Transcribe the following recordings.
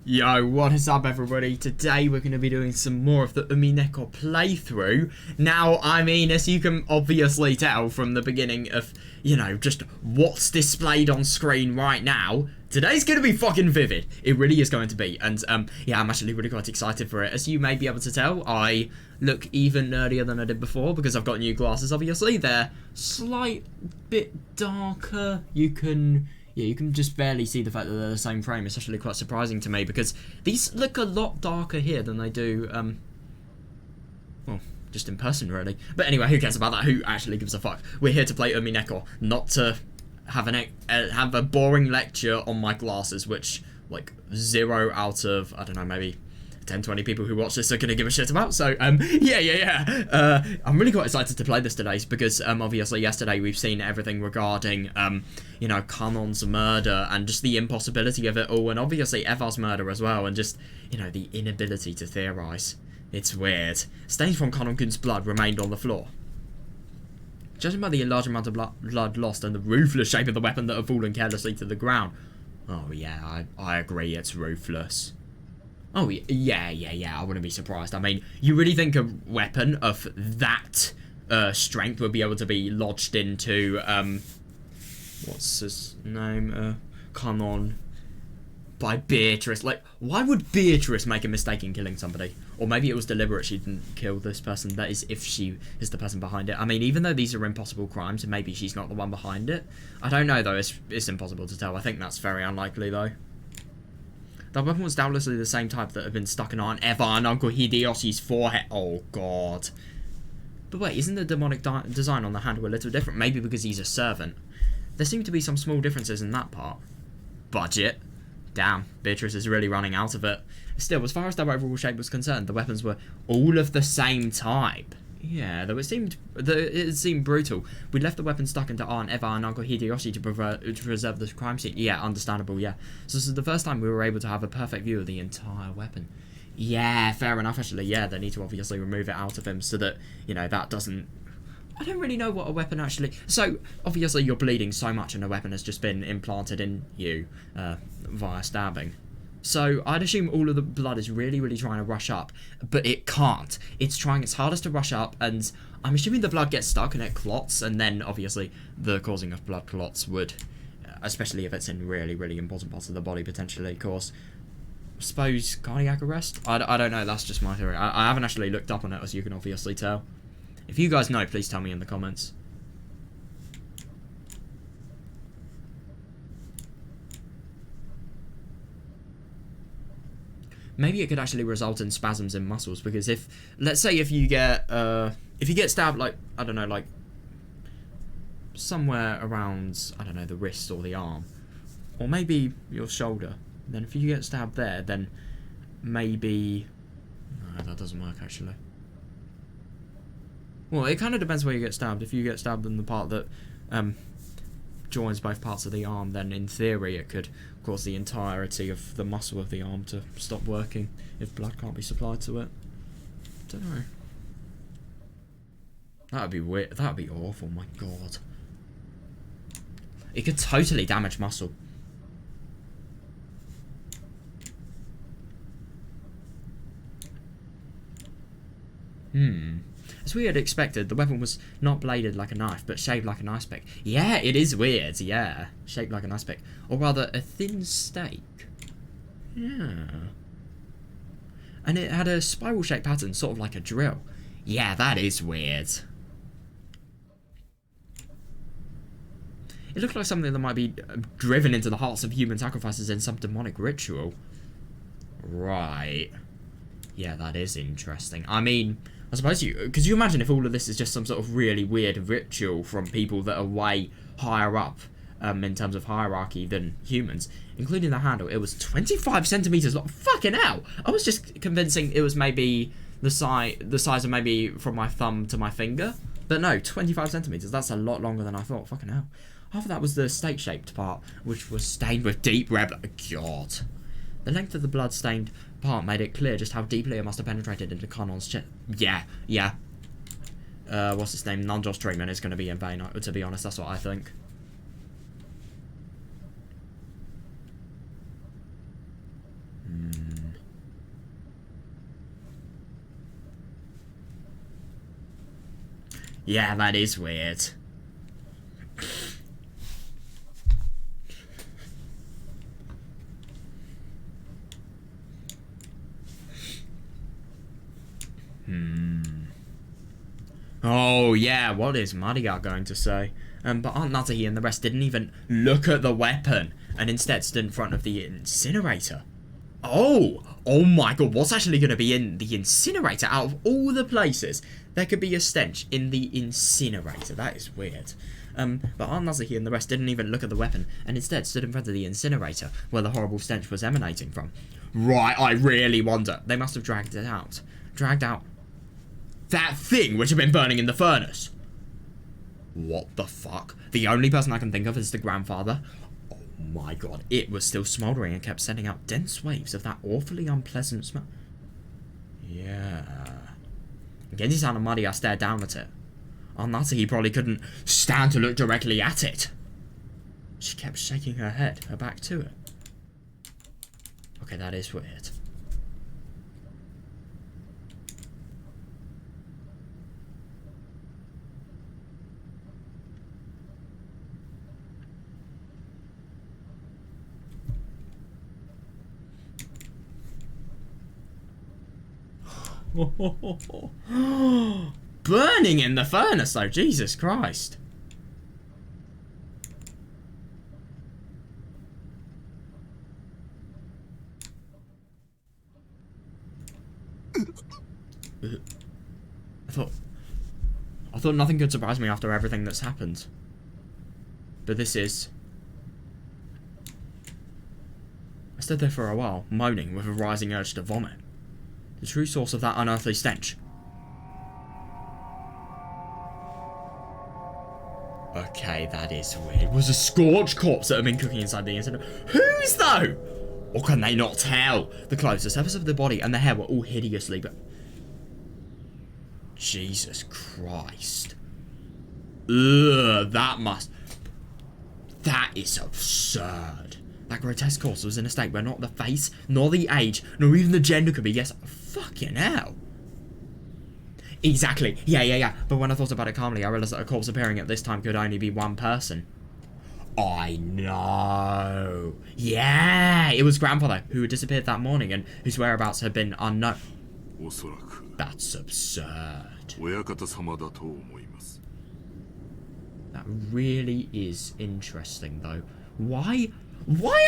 Yo, what is up everybody? Today we're going to be doing some more of the Umineko playthrough. Now, I mean, as you can obviously tell from the beginning of, you know, just what's displayed on screen right now, today's going to be fucking vivid. It really is going to be. And, yeah, I'm actually really quite excited for it. As you may be able to tell, I look even nerdier than I did before because I've got new glasses, obviously. They're slight bit darker. You can just barely see the fact that they're the same frame. It's actually quite surprising to me because these look a lot darker here than they do, well, just in person, really. But anyway, who cares about that? Who actually gives a fuck? We're here to play Umineko, not to have have a boring lecture on my glasses, which, like, 0 out of, I don't know, maybe 10-20 people who watch this are gonna give a shit about. So I'm really quite excited to play this today because obviously yesterday we've seen everything regarding you know, Kanon's murder and just the impossibility of it all, and obviously Eva's murder as well, and just, you know, the inability to theorize. It's weird. Stains from Kanon-kun's blood remained on the floor. Judging by the large amount of blood lost and the ruthless shape of the weapon that had fallen carelessly to the ground. Oh yeah, I agree, it's ruthless. Oh, yeah, I wouldn't be surprised. I mean, you really think a weapon of that strength would be able to be lodged into, what's his name? Kanon by Beatrice. Like, why would Beatrice make a mistake in killing somebody? Or maybe it was deliberate, she didn't kill this person. That is, if she is the person behind it. I mean, even though these are impossible crimes, and maybe she's not the one behind it. I don't know, though. It's impossible to tell. I think that's very unlikely, though. That weapon was doubtlessly the same type that had been stuck in Aunt Eva and Uncle Hideyoshi's forehead. Oh, God. But wait, isn't the demonic design on the handle a little different? Maybe because he's a servant. There seem to be some small differences in that part. Budget. Damn, Beatrice is really running out of it. Still, as far as their overall shape was concerned, the weapons were all of the same type. Yeah, though it seemed brutal. We left the weapon stuck into Aunt Eva and Uncle Hideyoshi to preserve the crime scene. Yeah, understandable, yeah. So this is the first time we were able to have a perfect view of the entire weapon. Yeah, fair enough, actually. Yeah, they need to obviously remove it out of him so that, you know, that doesn't... I don't really know what a weapon actually... So, obviously you're bleeding so much and a weapon has just been implanted in you via stabbing. So, I'd assume all of the blood is really, really trying to rush up, but it can't. It's trying its hardest to rush up, and I'm assuming the blood gets stuck and it clots, and then, obviously, the causing of blood clots would, especially if it's in really, really important parts of the body, potentially cause, I suppose, cardiac arrest? I don't know, that's just my theory. I haven't actually looked up on it, as you can obviously tell. If you guys know, please tell me in the comments. Maybe it could actually result in spasms in muscles, because if, let's say if you get stabbed, like, I don't know, like, somewhere around, I don't know, the wrist or the arm, or maybe your shoulder, then if you get stabbed there, then maybe, no, that doesn't work, actually. Well, it kind of depends where you get stabbed. If you get stabbed in the part that, joins both parts of the arm, then in theory it could cause the entirety of the muscle of the arm to stop working if blood can't be supplied to it. Don't know. That would be weird. That would be awful, my God. It could totally damage muscle. As we had expected, the weapon was not bladed like a knife, but shaped like an ice pick. Yeah, it is weird, yeah. Shaped like an ice pick. Or rather, a thin stake. Yeah. And it had a spiral-shaped pattern, sort of like a drill. Yeah, that is weird. It looked like something that might be driven into the hearts of human sacrifices in some demonic ritual. Right. Yeah, that is interesting. I mean... I suppose could you imagine if all of this is just some sort of really weird ritual from people that are way higher up in terms of hierarchy than humans, including the handle. It was 25 centimeters long. Fucking hell! I was just convincing it was maybe the size of maybe from my thumb to my finger, but no, 25 centimeters. That's a lot longer than I thought. Fucking hell! Half of that was the stake-shaped part, which was stained with deep red. God. The length of the blood-stained part made it clear just how deeply it must have penetrated into Kanon's chest. Yeah. What's his name? Nanjo's treatment is going to be in vain, to be honest. That's what I think. Yeah, that is weird. Oh, yeah, what is Maria going to say? But Aunt Natsuki and the rest didn't even look at the weapon and instead stood in front of the incinerator. Oh my god, what's actually going to be in the incinerator? Out of all the places, there could be a stench in the incinerator. That is weird. But Aunt Natsuki and the rest didn't even look at the weapon and instead stood in front of the incinerator where the horrible stench was emanating from. Right, I really wonder. They must have dragged it out. Dragged out that thing which had been burning in the furnace. What the fuck? The only person I can think of is the grandfather. Oh my god, it was still smouldering and kept sending out dense waves of that awfully unpleasant smell. Yeah. Genji-san and Maria stared down at it. On that, he probably couldn't stand to look directly at it. She kept shaking her head, her back to it. Okay, that is weird. Burning in the furnace though, Jesus Christ. I thought nothing could surprise me after everything that's happened. But this is... I stood there for a while, moaning with a rising urge to vomit. The true source of that unearthly stench. Okay, that is weird. Was a scorched corpse that had been cooking inside the incinerator. Whose though? Or can they not tell? The clothes, the surface of the body, and the hair were all hideously but... Jesus Christ. Ugh, that must... That is absurd. That grotesque corpse was in a state where not the face, nor the age, nor even the gender could be guessed. Fucking hell. Exactly. Yeah. But when I thought about it calmly, I realised that a corpse appearing at this time could only be one person. I know. Yeah, it was grandfather who had disappeared that morning and whose whereabouts had been unknown. That's absurd. That really is interesting, though. Why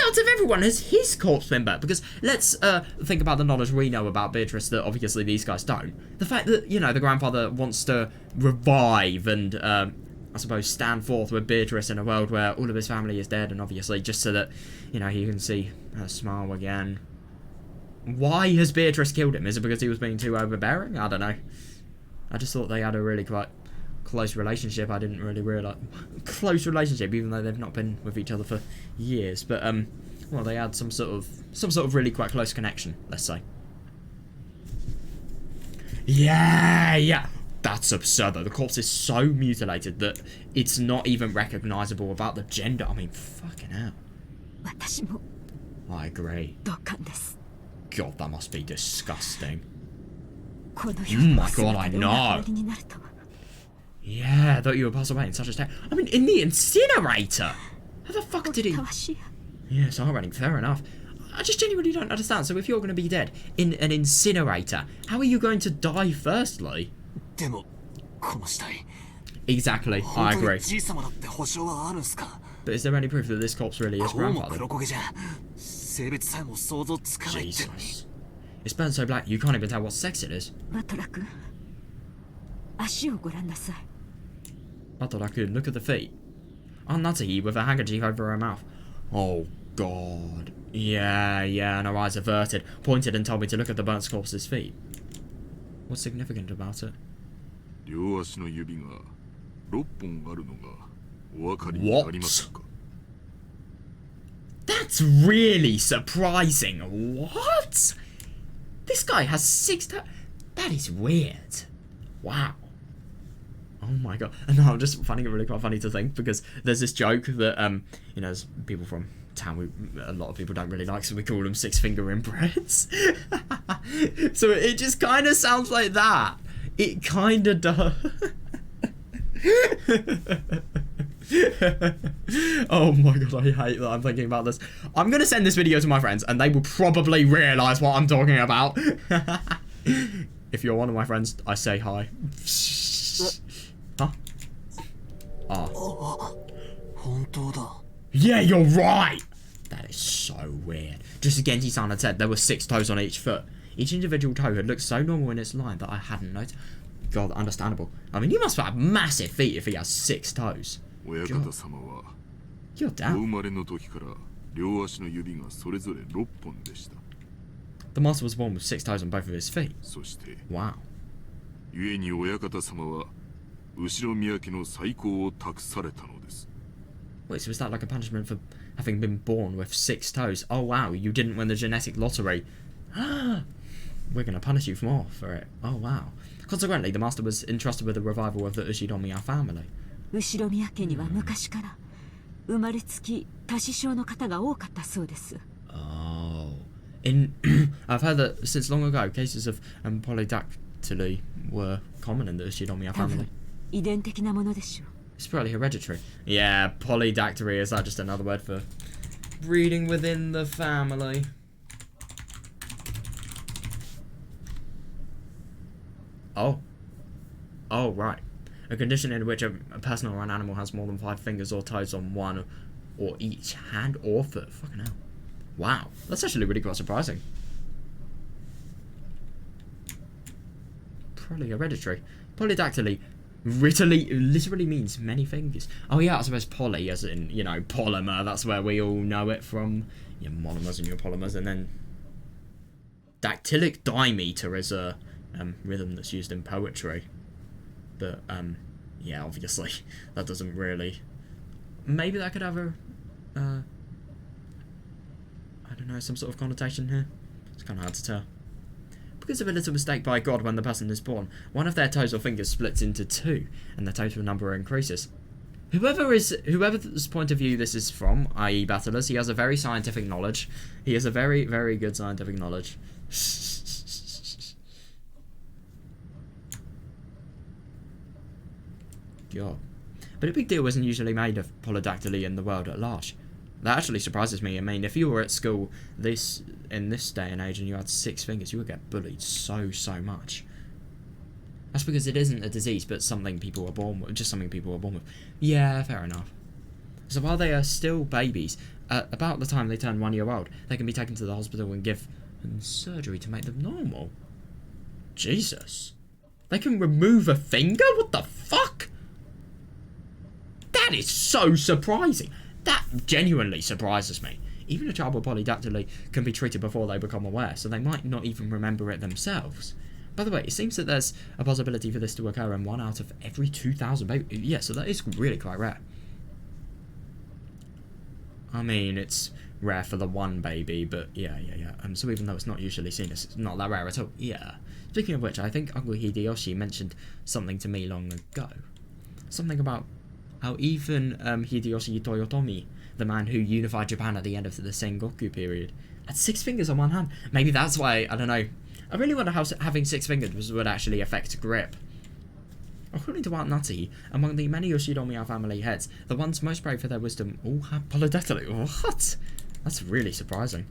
out of everyone has his corpse been burnt? Because let's think about the knowledge we know about Beatrice that obviously these guys don't. The fact that, you know, the grandfather wants to revive and, I suppose, stand forth with Beatrice in a world where all of his family is dead and obviously just so that, you know, he can see her smile again. Why has Beatrice killed him? Is it because he was being too overbearing? I don't know. I just thought they had a really quite close relationship. I didn't really realise close relationship, even though they've not been with each other for years. But well, they had some sort of really quite close connection, let's say. Yeah. That's absurd though. The corpse is so mutilated that it's not even recognisable about the gender. I mean, fucking hell. I agree. God, that must be disgusting. Oh my god, I know. Yeah, I thought you would pass away in such a state. I mean, in the incinerator! How the fuck did he... Yeah, it's heart-rending, fair enough. I just genuinely don't understand. So if you're going to be dead in an incinerator, how are you going to die firstly? Exactly, I agree. But is there any proof that this corpse really is grandfather? Jesus. It's burned so black you can't even tell what sex it is. Batoraku, look at the feet. Aunt Natsuki with a handkerchief over her mouth. Oh god. Yeah, and her eyes averted, pointed and told me to look at the burnt corpse's feet. What's significant about it? What? That's really surprising. What? This guy has 6 toes. That is weird. Wow. Oh my god. And I'm just finding it really quite funny to think because there's this joke that, you know, there's people from town a lot of people don't really like, so we call them 6-finger inbreds. So it just kind of sounds like that. It kind of does. Oh my god, I hate that I'm thinking about this. I'm gonna send this video to my friends and they will probably realise what I'm talking about. If you're one of my friends, I say hi. Huh? Oh. Yeah, you're right! That is so weird. Just as Genji-san had said, there were 6 toes on each foot. Each individual toe had looked so normal in its line that I hadn't noticed. God, understandable. I mean, you must have massive feet if he has 6 toes. God. You're down. The master was born with 6 toes on both of his feet. Wow. Wait, so is that like a punishment for having been born with 6 toes? Oh wow, you didn't win the genetic lottery. We're gonna punish you more for it. Oh wow. Consequently, the master was entrusted with the revival of the Ushinomiya family. Oh. I've heard that since long ago, cases of polydactyly were common in the Ushinomiya family. It's probably hereditary. Yeah, polydactyly, is that just another word for breeding within the family? Oh. Oh, right. A condition in which a person or an animal has more than 5 fingers or toes on one or each hand or foot. Fucking hell. Wow. That's actually really quite surprising. Probably hereditary. Polydactyly literally means many fingers. Oh yeah, I suppose poly as in, you know, polymer. That's where we all know it from. Your monomers and your polymers. And then dactylic dimeter is a rhythm that's used in poetry. But, yeah, obviously, that doesn't really... Maybe that could have a, I don't know, some sort of connotation here. It's kind of hard to tell. Because of a little mistake by God when the person is born, one of their toes or fingers splits into 2, and the total number increases. Whoever's point of view this is from, i.e. Battlers, he has a very scientific knowledge. He has a very, very good scientific knowledge. God. But a big deal isn't usually made of polydactyly in the world at large. That actually surprises me. I mean, if you were at school in this day and age and you had 6 fingers, you would get bullied so much. That's because it isn't a disease, but something people are born with. Just something people are born with. Yeah, fair enough. So while they are still babies, about the time they turn 1 year old, they can be taken to the hospital and given surgery to make them normal. Jesus. They can remove a finger? What the fuck? That is so surprising. That genuinely surprises me. Even a child with polydactyly can be treated before they become aware, so they might not even remember it themselves. By the way, it seems that there's a possibility for this to occur in 1 out of every 2,000 babies. Yeah, so that is really quite rare. I mean, it's rare for the 1 baby, but yeah. So even though it's not usually seen, it's not that rare at all. Yeah. Speaking of which, I think Uncle Hideyoshi mentioned something to me long ago. Something about how even Hideyoshi Toyotomi, the man who unified Japan at the end of the Sengoku period, had 6 fingers on one hand. Maybe that's why, I don't know. I really wonder how having 6 fingers would actually affect grip. According to Aunt Nutty, among the many Yoshinomiya family heads, the ones most brave for their wisdom all have polydactyly. What? That's really surprising.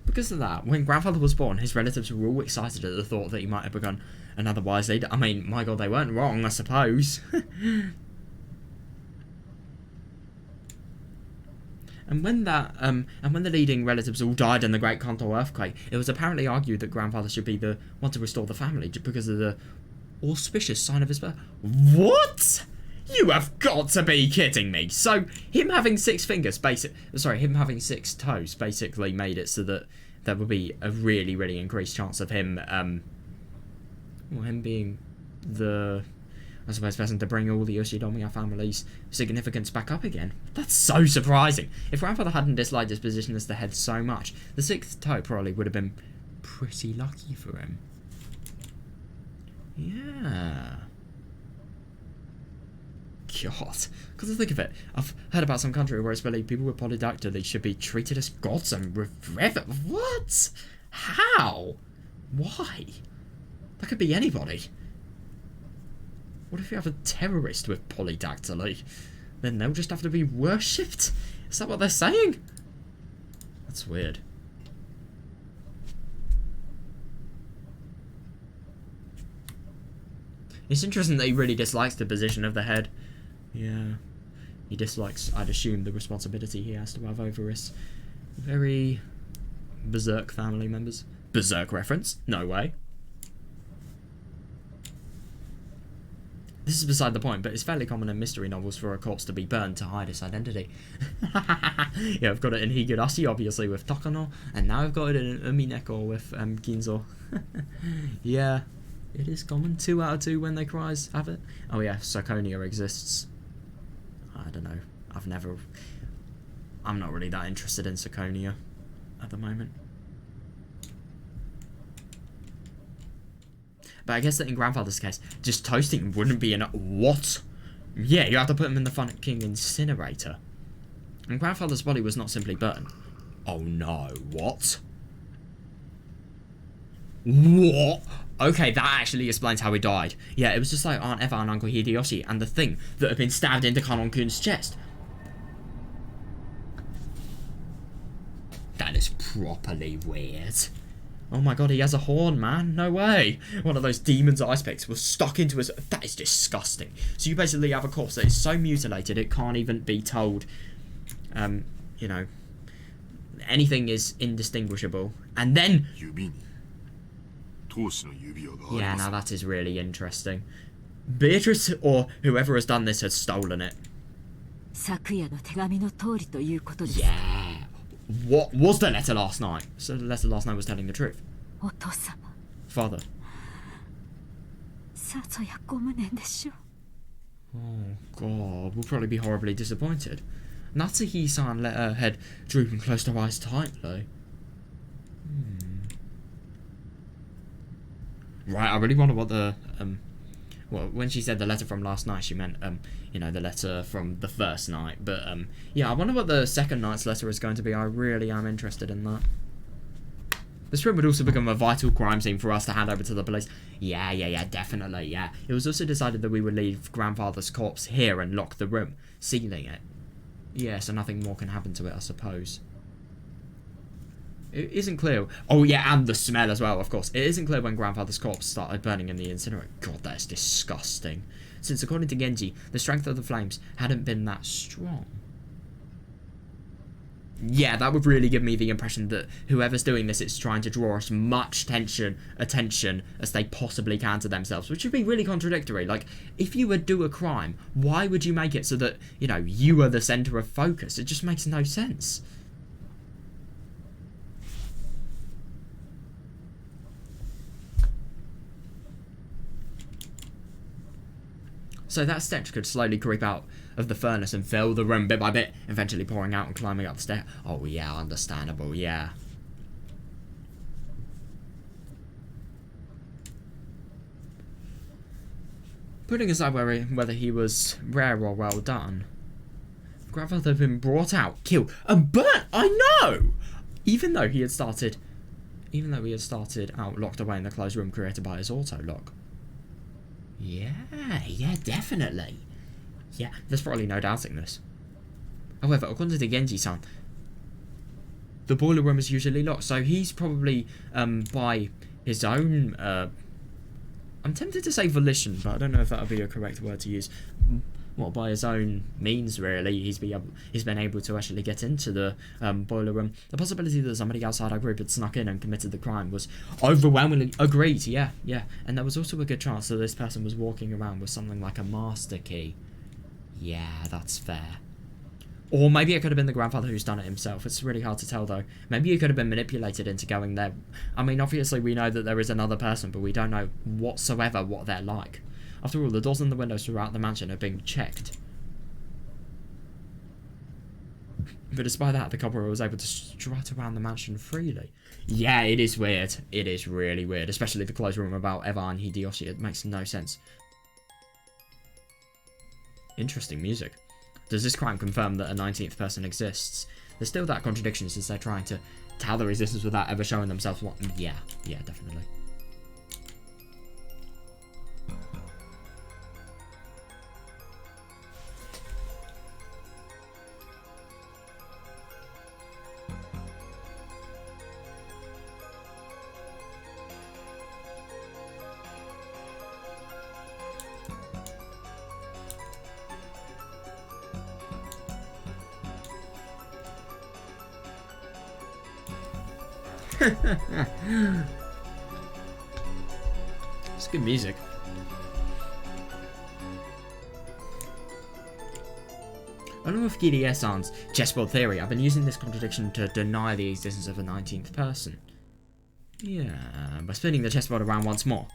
Because of that, when Grandfather was born, his relatives were all excited at the thought that he might have begun another wise leader. I mean, my God, they weren't wrong, I suppose. And when the leading relatives all died in the Great Kanto earthquake, it was apparently argued that Grandfather should be the one to restore the family because of the auspicious sign of his birth. What? You have got to be kidding me. So, him having 6 fingers, him having 6 toes basically made it so that there would be a really, really increased chance of him, him being the, I suppose, person to bring all the Yoshinomiya family's significance back up again. That's so surprising. If Grandfather hadn't disliked his position as the head so much, the 6th toe probably would have been pretty lucky for him. Yeah. God, because think of it, I've heard about some country where it's believed people with polydactyly should be treated as gods and revered. What? How? Why? That could be anybody. What if you have a terrorist with polydactyly? Then they'll just have to be worshipped? Is that what they're saying? That's weird. It's interesting that he really dislikes the position of the head. Yeah. He dislikes, I'd assume, the responsibility he has to have over his very berserk family members. Berserk reference? No way. This is beside the point, but it's fairly common in mystery novels for a corpse to be burned to hide its identity. Yeah, I've got it in Higurashi, obviously, with Takano, and now I've got it in Umineko with Ginzo. Yeah, it is common. 2 out of 2 when they cries have it. Oh yeah, Sarconia exists. I don't know. I'm not really that interested in Sarconia at the moment. But I guess that in Grandfather's case, just toasting wouldn't be enough. What? Yeah, you have to put him in the fucking incinerator. And Grandfather's body was not simply burned. Oh no, what? What? Okay, that actually explains how he died. Yeah, it was just like Aunt Eva and Uncle Hideyoshi and the thing that had been stabbed into Kanon-kun's chest. That is properly weird. Oh my god, he has a horn, man. No way. One of those demon's ice picks was stuck into his... That is disgusting. So you basically have a corpse that is so mutilated it can't even be told, you know, anything is indistinguishable. And then... Yeah, now that is really interesting. Beatrice, or whoever has done this, has stolen it. Yeah. What was the letter last night? So the letter last night was telling the truth. Father. Oh god, we'll probably be horribly disappointed. Natsuhi-san let her head droop and closed her eyes tightly. Right, I really wonder what the, well, when she said the letter from last night, she meant, you know, the letter from the first night. But, yeah, I wonder what the second night's letter is going to be. I really am interested in that. This room would also become a vital crime scene for us to hand over to the police. Yeah, definitely, yeah. It was also decided that we would leave Grandfather's corpse here and lock the room, sealing it. Yeah, so nothing more can happen to it, I suppose. It isn't clear. Oh, yeah, and the smell as well, of course. It isn't clear when Grandfather's corpse started burning in the incinerator. God, that is disgusting. Since, according to Genji, the strength of the flames hadn't been that strong. Yeah, that would really give me the impression that whoever's doing this is trying to draw as much attention as they possibly can to themselves, which would be really contradictory. Like, if you would do a crime, why would you make it so that, you know, you are the centre of focus? It just makes no sense. So that stench could slowly creep out of the furnace and fill the room bit by bit, eventually pouring out and climbing up the stair. Oh yeah, understandable, yeah. Putting aside whether he was rare or well done, Grandfather had been brought out, killed, and burnt. I know. Even though he had started out locked away in the closed room created by his auto lock. Yeah, definitely. Yeah, there's probably no doubting this. However, according to Genji-san, the boiler room is usually locked, so he's probably, by his own, I'm tempted to say volition, but I don't know if that would be a correct word to use. Well, by his own means, really, he's been able to actually get into the boiler room. The possibility that somebody outside our group had snuck in and committed the crime was overwhelmingly agreed. Yeah, and there was also a good chance that this person was walking around with something like a master key. Yeah, that's fair. Or maybe it could have been the grandfather who's done it himself. It's really hard to tell, though. Maybe he could have been manipulated into going there. I mean, obviously we know that there is another person, but we don't know whatsoever what they're like. After all, the doors and the windows throughout the mansion are being checked. But despite that, the culprit was able to strut around the mansion freely. Yeah, it is weird. It is really weird. Especially the closed room about Eva and Hideyoshi. It makes no sense. Interesting music. Does this crime confirm that a 19th person exists? There's still that contradiction since they're trying to tell their existence without ever showing themselves what... Yeah, definitely. It's good music. Along with Gideon-san's chessboard theory, I've been using this contradiction to deny the existence of a 19th person. Yeah, by spinning the chessboard around once more.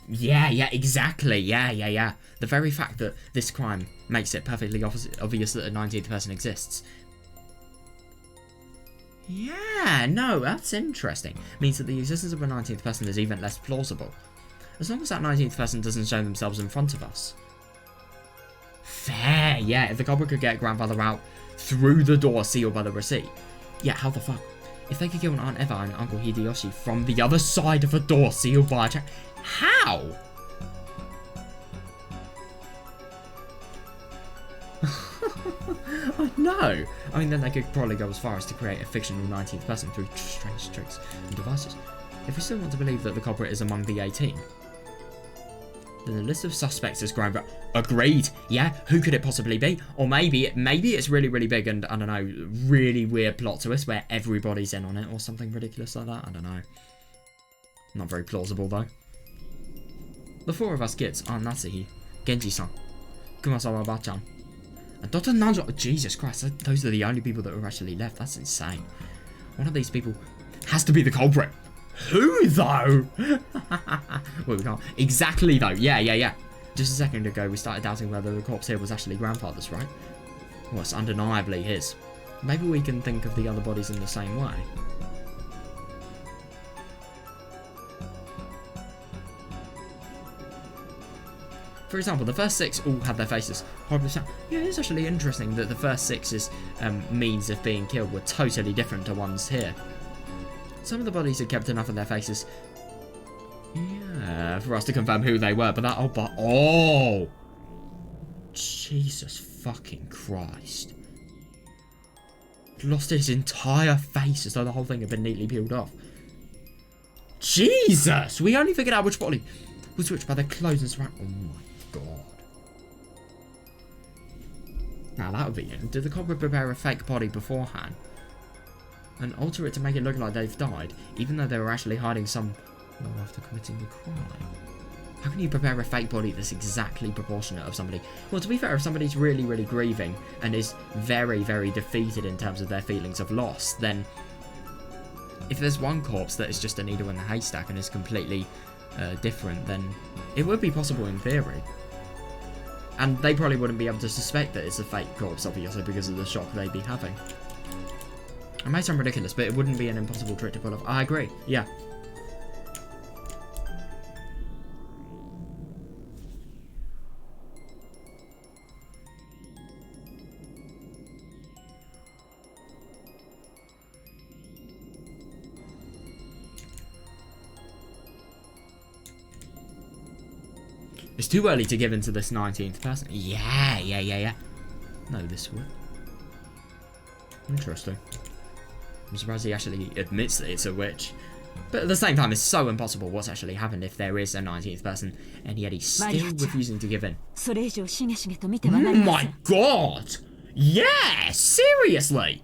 Yeah, exactly. Yeah. The very fact that this crime makes it perfectly obvious that a 19th person exists. Yeah, no, that's interesting. Means that the existence of a 19th person is even less plausible. As long as that 19th person doesn't show themselves in front of us. Fair, yeah, if the culprit could get grandfather out through the door sealed by the receipt. Yeah, how the fuck? If they could kill Aunt Eva and Uncle Hideyoshi from the other side of a door sealed by a check. How? I know. I mean, then they could probably go as far as to create a fictional 19th person through strange tricks and devices. If we still want to believe that the culprit is among the 18, then the list of suspects has grown. Agreed. Yeah, who could it possibly be? Or maybe it's really big and, I don't know, really weird plot twist where everybody's in on it or something ridiculous like that. I don't know. Not very plausible, though. The four of us kids are Natsuhi, Genji-san, Kumasawa Ba-chan, and Dr. Nanjo. Jesus Christ, those are the only people that were actually left. That's insane. One of these people has to be the culprit. Who, though? Well, we can't. Exactly, though. Yeah. Just a second ago, we started doubting whether the corpse here was actually grandfather's, right? Well, it's undeniably his. Maybe we can think of the other bodies in the same way. For example, the first six all had their faces horribly sound. Yeah, it's actually interesting that the first six's means of being killed were totally different to ones here. Some of the bodies had kept enough of their faces, yeah, for us to confirm who they were, but that oh! Jesus fucking Christ. Lost his entire face as though the whole thing had been neatly peeled off. Jesus! We only figured out which body was which by their clothes and surround. Oh my god. Now that would be it. Did the culprit prepare a fake body beforehand and alter it to make it look like they've died, even though they were actually hiding some after committing the crime? How can you prepare a fake body that's exactly proportionate of somebody? Well, to be fair, if somebody's really grieving and is very defeated in terms of their feelings of loss, then if there's one corpse that is just a needle in the haystack and is completely different, then it would be possible in theory. And they probably wouldn't be able to suspect that it's a fake corpse, obviously, because of the shock they'd be having. It may sound ridiculous, but it wouldn't be an impossible trick to pull off. I agree, yeah. It's too early to give in to this 19th person. Yeah. No, this would. Interesting. I'm surprised he actually admits that it's a witch. But at the same time, it's so impossible what's actually happened if there is a 19th person, and yet he's still refusing to give in. Oh my god! Yeah! Seriously!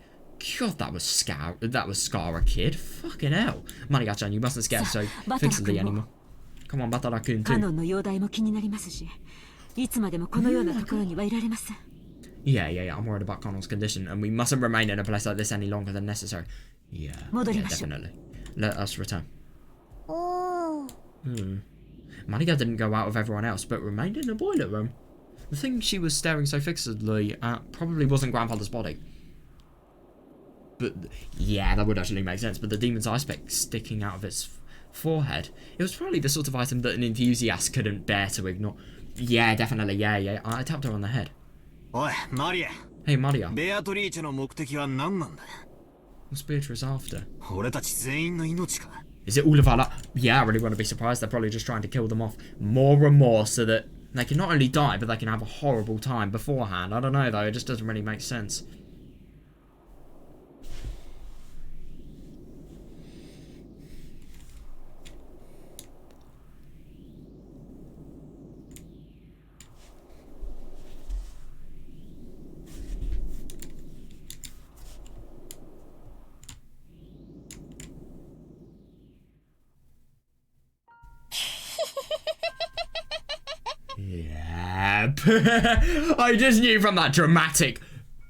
God, that was Scar a kid. Fucking hell. Mariga-chan, you mustn't scare us so fixedly anymore. Come on, Batara-kun too. Yeah, I'm worried about Connell's condition, and we mustn't remain in a place like this any longer than necessary. Yeah, definitely. Let us return. Maria didn't go out with everyone else, but remained in the boiler room. The thing she was staring so fixedly at probably wasn't Grandfather's body. But, yeah, that would actually make sense, but the demon's eye speck sticking out of its forehead, it was probably the sort of item that an enthusiast couldn't bear to ignore. Yeah, definitely, yeah. I tapped her on the head. Hey, Maria. What's Beatrice after? Is it all of our luck? Yeah, I really want to be surprised. They're probably just trying to kill them off more and more so that they can not only die, but they can have a horrible time beforehand. I don't know, though. It just doesn't really make sense. Yep. I just knew from that dramatic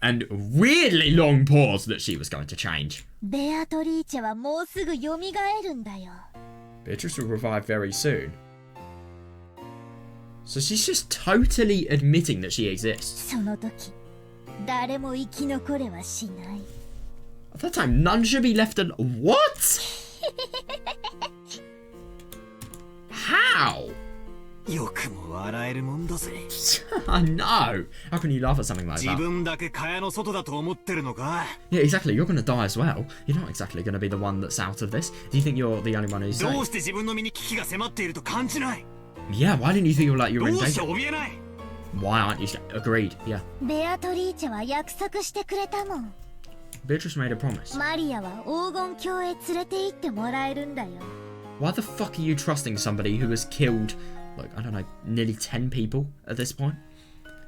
and weirdly long pause that she was going to change. Beatrice will revive very soon. So she's just totally admitting that she exists. At that time, none should be left alone. What? How? No. How can you laugh at something like that? Yeah, exactly. You're going to die as well. You're not exactly going to be the one that's out of this. Do you think you're the only one who's safe? Yeah, why didn't you think you were in danger? Why aren't you? Agreed, yeah. Beatrice made a promise. Why the fuck are you trusting somebody who has killed, like, I don't know, nearly 10 people at this point?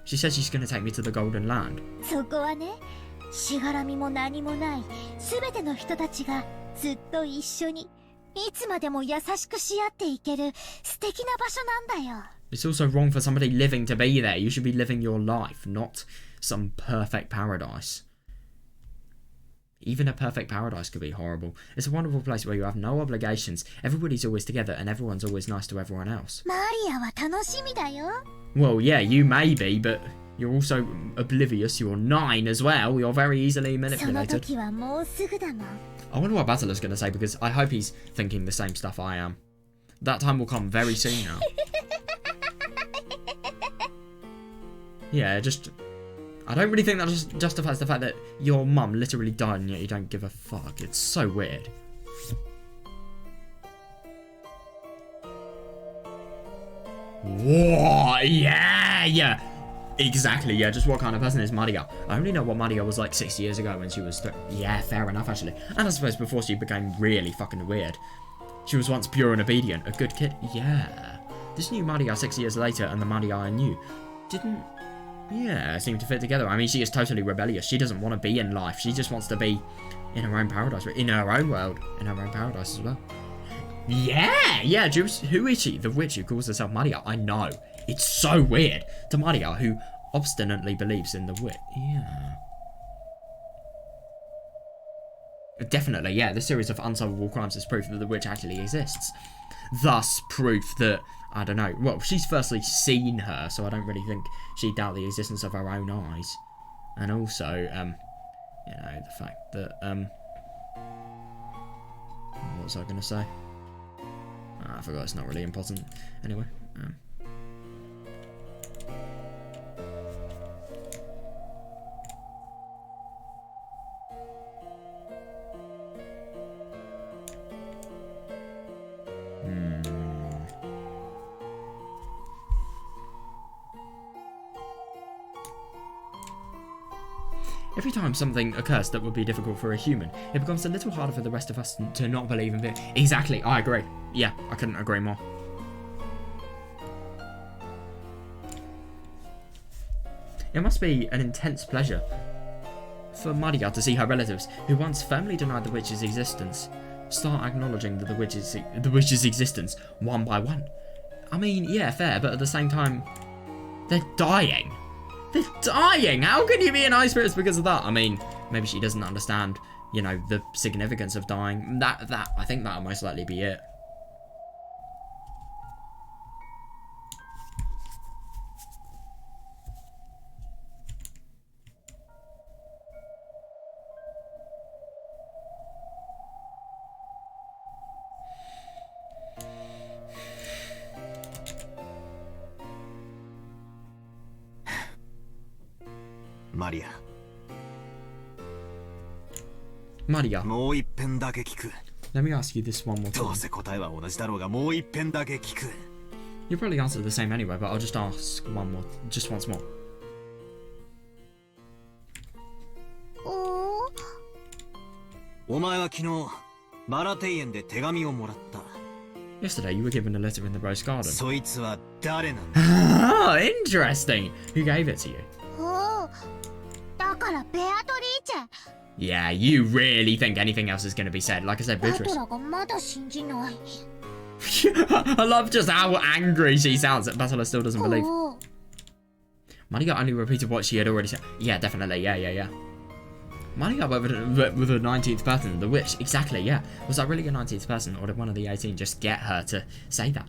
She says she's going to take me to the Golden Land. It's also wrong for somebody living to be there. You should be living your life, not some perfect paradise. Even a perfect paradise could be horrible. It's a wonderful place where you have no obligations, everybody's always together, and everyone's always nice to everyone else. Well, yeah, you may be, but you're also oblivious. You're 9 as well. You're very easily manipulated. I wonder what Basila's going to say, because I hope he's thinking the same stuff I am. That time will come very soon now. Yeah, just... I don't really think that just justifies the fact that your mum literally died and yet you don't give a fuck. It's so weird. Whoa, yeah. Exactly, yeah, just what kind of person is Maria? I only know what Maria was like 6 years ago when she was... Yeah, fair enough, actually. And I suppose before she became really fucking weird. She was once pure and obedient, a good kid. Yeah. This new Maria 6 years later and the Maria I knew didn't... Yeah, seem to fit together. I mean, she is totally rebellious. She doesn't want to be in life. She just wants to be in her own paradise. In her own world. In her own paradise as well. Yeah, Juice. Who is she? The witch who calls herself Maria. I know. It's so weird. To Maria, who obstinately believes in the witch. Yeah. Definitely, yeah. The series of unsolvable crimes is proof that the witch actually exists. Thus, proof that... I don't know. Well, she's firstly seen her, so I don't really think she'd doubt the existence of her own eyes. And also, you know, the fact that, what was I going to say? I forgot, it's not really important. Anyway, every time something occurs that would be difficult for a human, it becomes a little harder for the rest of us to not believe in it. Exactly, I agree. Yeah, I couldn't agree more. It must be an intense pleasure for Maria to see her relatives, who once firmly denied the witch's existence, start acknowledging that the witch's existence one by one. I mean, yeah, fair, but at the same time, They're dying. They're dying. How can you be in high spirits because of that? I mean, maybe she doesn't understand, you know, the significance of dying. I think that'll most likely be it. Maria. Maria. Let me ask you this one more time. You'll probably answer the same anyway, but I'll just ask once more. Yesterday, you were given a letter in the Rose Garden. Ah, interesting. Who gave it to you? Yeah, you really think anything else is going to be said. Like I said, Beatrice. I love just how angry she sounds that Battler still doesn't believe. Maria only repeated what she had already said. Yeah, definitely. Yeah. Maria with a 19th person, the witch. Exactly, yeah. Was that really a 19th person, or did one of the 18 just get her to say that?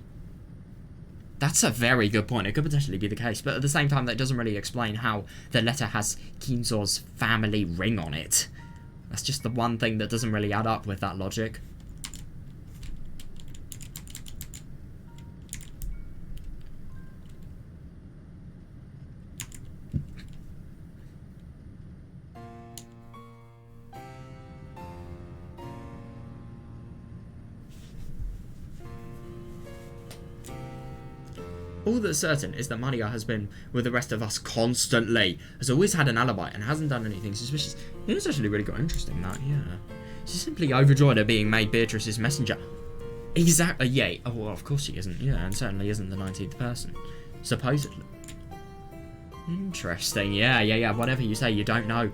That's a very good point. It could potentially be the case, but at the same time, that doesn't really explain how the letter has Kinzo's family ring on it. That's just the one thing that doesn't really add up with that logic. All that's certain is that Maria has been with the rest of us constantly, has always had an alibi, and hasn't done anything suspicious. It's actually really quite interesting, that, yeah. She's simply overjoyed at being made Beatrice's messenger. Exactly, yeah. Oh, well, of course she isn't, yeah, and certainly isn't the 19th person. Supposedly. Interesting, yeah. Whatever you say, you don't know.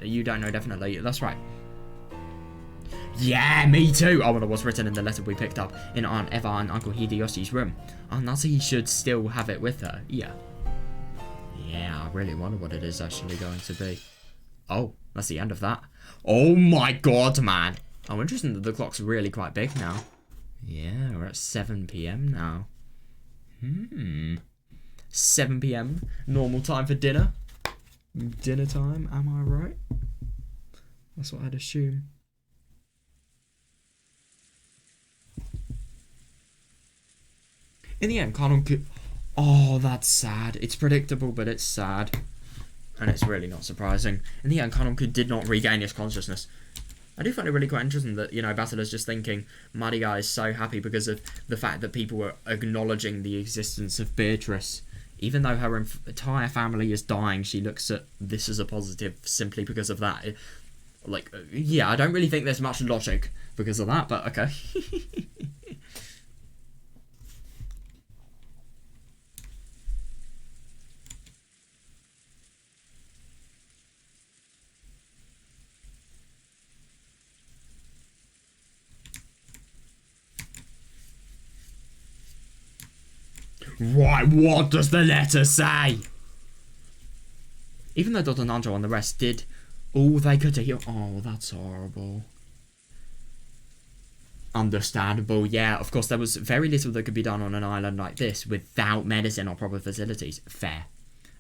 You don't know, definitely. That's right. Yeah, me too! I wonder what's written in the letter we picked up in Aunt Eva and Uncle Hideyoshi's room. Aunt Natsuki should still have it with her. Yeah, I really wonder what it is actually going to be. Oh, that's the end of that. Oh my god, man! Oh, interesting that the clock's really quite big now. Yeah, we're at 7 PM now. 7 PM, normal time for dinner. Dinner time, am I right? That's what I'd assume. In the end, Kanon could... Oh, that's sad. It's predictable, but it's sad. And it's really not surprising. In the end, Kanon did not regain his consciousness. I do find it really quite interesting that, you know, Battler's just thinking Maria is so happy because of the fact that people were acknowledging the existence of Beatrice. Even though her entire family is dying, she looks at this as a positive simply because of that. Like, yeah, I don't really think there's much logic because of that, but okay. Right, what does the letter say? Even though Dr. Nanjo and the rest did all they could to heal... Oh, that's horrible. Understandable, yeah. Of course, there was very little that could be done on an island like this without medicine or proper facilities. Fair.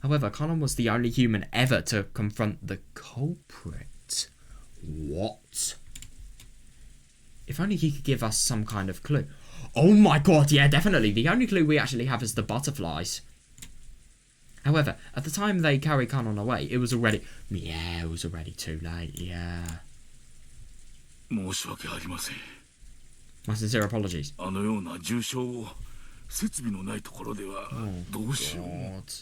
However, Kanon was the only human ever to confront the culprit. What? If only he could give us some kind of clue. Oh my god, yeah, definitely. The only clue we actually have is the butterflies. However, at the time they carry Kanon away, it was already... Yeah, it was already too late, yeah. My sincere apologies. Oh god.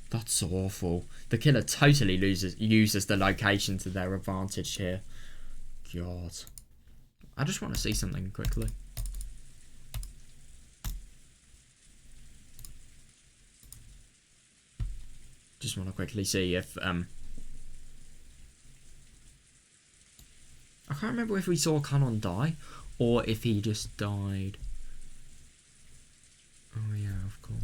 That's awful. The killer totally uses the location to their advantage here. God. I just want to see something quickly. Just want to quickly see if, I can't remember if we saw Kanon die, or if he just died. Oh yeah, of course.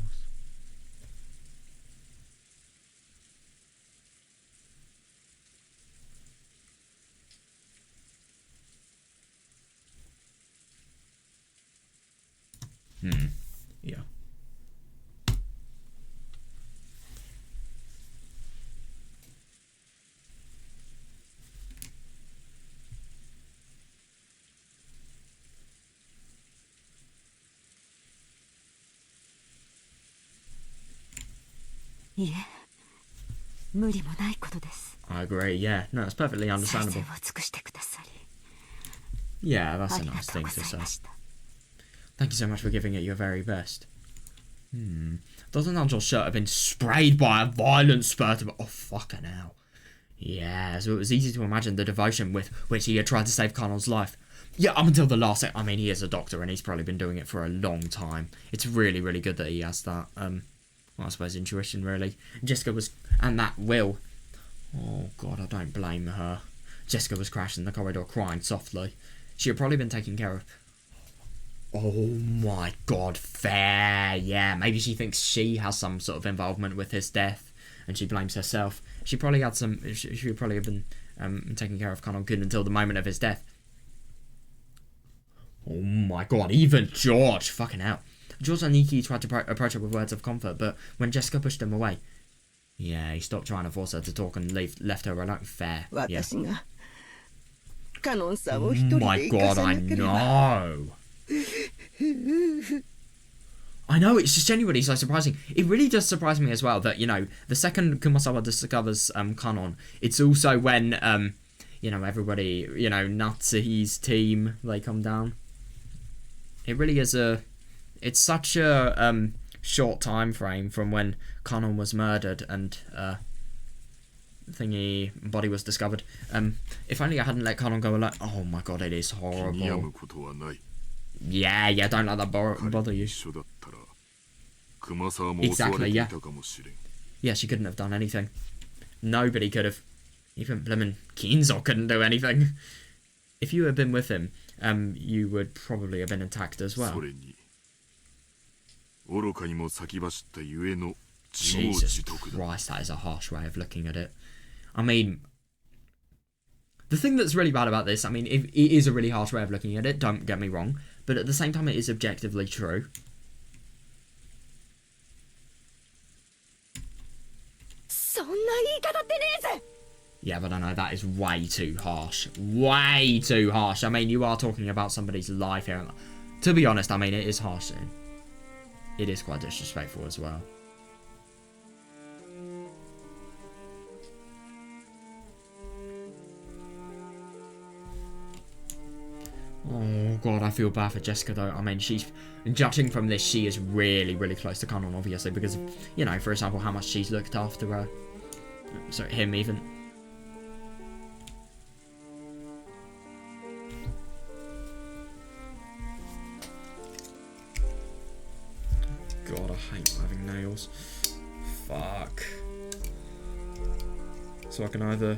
Yeah. I agree, yeah. No, it's perfectly understandable. Yeah, that's a nice thing to say. Thank you so much for giving it your very best. Doesn't Angel's shirt have been sprayed by a violent spurt of... Oh, fucking hell. Yeah, so it was easy to imagine the devotion with which he had tried to save Connell's life. Yeah, up until the last... I mean, he is a doctor and he's probably been doing it for a long time. It's really, really good that he has that, well, I suppose intuition, really. Jessica was... And that will... Oh, God, I don't blame her. Jessica was crashed in the corridor crying softly. She had probably been taken care of... Oh my God, fair. Yeah, maybe she thinks she has some sort of involvement with his death and she blames herself. She probably had some... She would probably have been taking care of Connell Good until the moment of his death. Oh my God, even George. Fucking hell. George and Nikki tried to approach her with words of comfort, but when Jessica pushed him away... Yeah, he stopped trying to force her to talk and left her alone. Fair. Yeah. Oh my God, I know. I know, it's just genuinely so surprising. It really does surprise me as well that, you know, the second Kumasawa discovers Kanon, it's also when, you know, everybody, you know, Natsuhi's team, they come down. It really is it's such a short time frame from when Kanon was murdered and thingy body was discovered. If only I hadn't let Kanon go alone. Oh my God, it is horrible. Yeah, don't let that bother you. Exactly, yeah. Yeah, she couldn't have done anything. Nobody could have. Even blimmin' Kinzo couldn't do anything. If you had been with him, you would probably have been attacked as well. Jesus Christ, that is a harsh way of looking at it. I mean, the thing that's really bad about this, I mean, it is a really harsh way of looking at it, don't get me wrong, but at the same time it is objectively true. Yeah, but I know that is way too harsh. Way too harsh. I mean, you are talking about somebody's life here. To be honest, I mean, it is harsh. It is quite disrespectful as well. Oh God, I feel bad for Jessica though. I mean, judging from this, she is really, really close to Kanon, obviously, because of, you know, for example, how much she's looked after her. Sorry, him even. God, I hate having nails. Fuck. So I can either...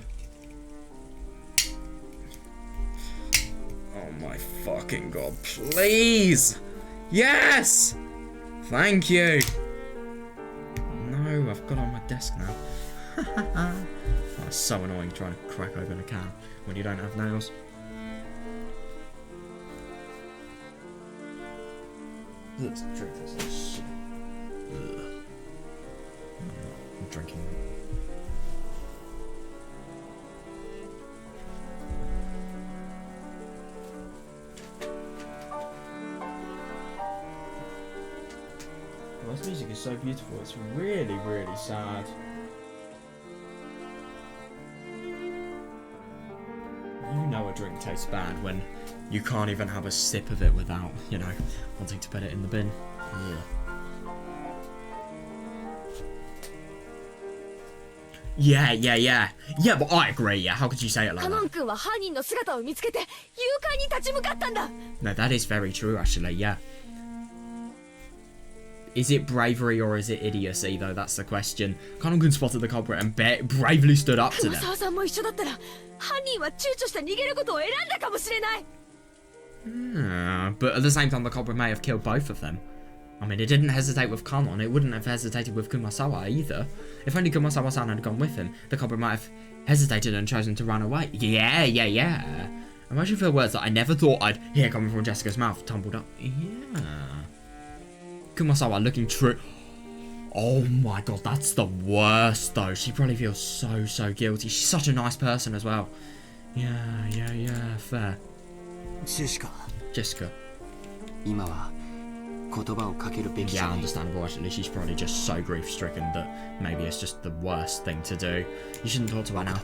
Oh my fucking God, please! Yes! Thank you! No, I've got it on my desk now. Oh, it's so annoying trying to crack open a can when you don't have nails. Let's drink this shit. I'm drinking. Well, this music is so beautiful, it's really, really sad. You know a drink tastes bad when you can't even have a sip of it without, you know, wanting to put it in the bin. Yeah. Yeah, but I agree, yeah. How could you say it like that? No, that is very true, actually, yeah. Is it bravery or is it idiocy, though? That's the question. Kanon-kun spotted the culprit and bravely stood up to them. But at the same time, the culprit may have killed both of them. I mean, it didn't hesitate with Kanon. It wouldn't have hesitated with Kumasawa either. If only Kumasawa-san had gone with him, the culprit might have hesitated and chosen to run away. Yeah. Emotion-filled words that I never thought I'd hear coming from Jessica's mouth tumbled up. Yeah. Kumasawa looking true. Oh my god, that's the worst though. She probably feels so guilty. She's such a nice person as well. Yeah, fair. Jessica. Yeah, understandable actually. She's probably just so grief stricken that maybe it's just the worst thing to do. You shouldn't talk to her now.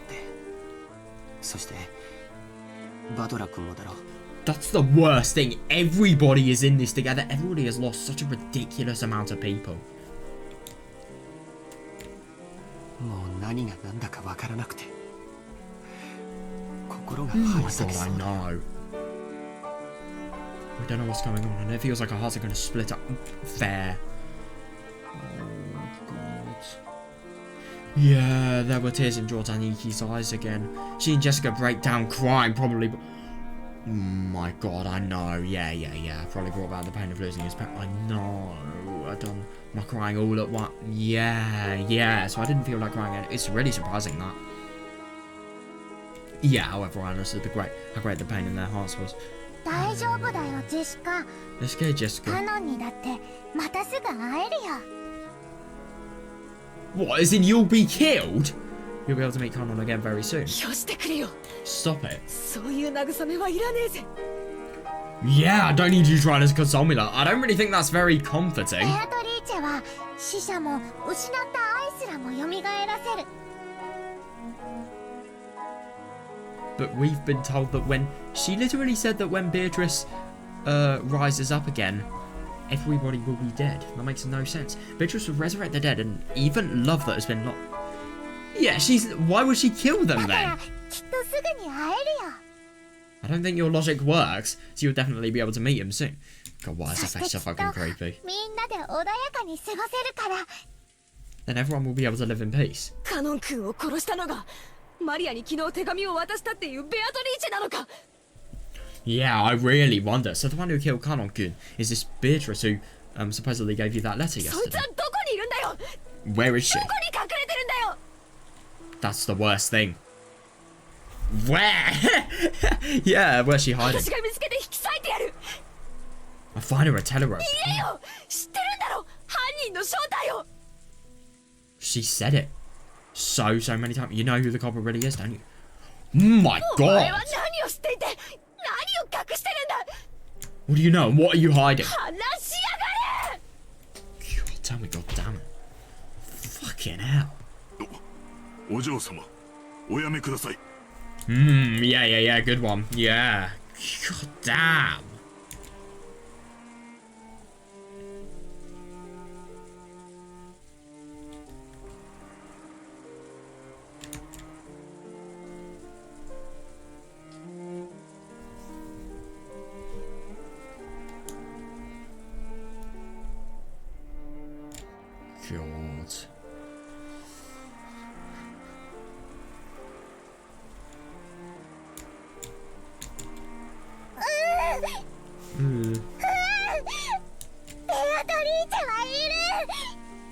That's the worst thing. Everybody is in this together. Everybody has lost such a ridiculous amount of people. Oh my god, I know. We don't know what's going on, and it feels like our hearts are going to split up. Fair. Oh god. Yeah, there were tears in Jordan-iki's eyes again. She and Jessica break down crying, probably. Oh my god, I know. Yeah. Probably brought about the pain of losing his pet. I know. I done my crying all at once. Yeah. So I didn't feel like crying. It's really surprising that. Yeah, however, I understood how great the pain in their hearts was. It's okay, Jessica. What, as in you'll be killed? You'll be able to meet Kanon again very soon. Stop it. Yeah, I don't need you trying to console me. I don't really think that's very comforting. But we've been told that when... She literally said that when Beatrice rises up again, everybody will be dead. That makes no sense. Beatrice will resurrect the dead, and even love that has been lost. Yeah, why would she kill them then? I don't think your logic works, so you'll definitely be able to meet him soon. God, why is her face so fucking creepy? Then everyone will be able to live in peace. Yeah, I really wonder. So the one who killed Kanon-kun is this Beatrice who supposedly gave you that letter yesterday. Where is she? That's the worst thing. Where? Yeah, where's she hiding? I'll find her a telerope. She said it so many times. You know who the culprit really is, don't you? My god! What do you know? What are you hiding? God, tell me, god damn it. Fucking hell. Yeah, good one. Yeah. God damn. God.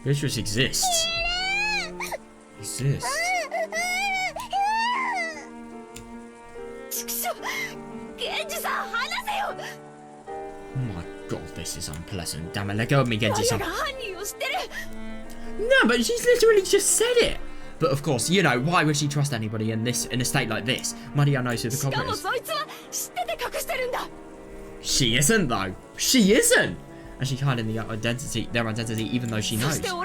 Beatrice exists. Oh my god, this is unpleasant. Damn it, let go of me, Genji-san. No, but she's literally just said it. But of course, you know, why would she trust anybody in a state like this? Maria knows who the culprit is. She isn't, though. She isn't. And she's hiding their identity, even though she knows. Oh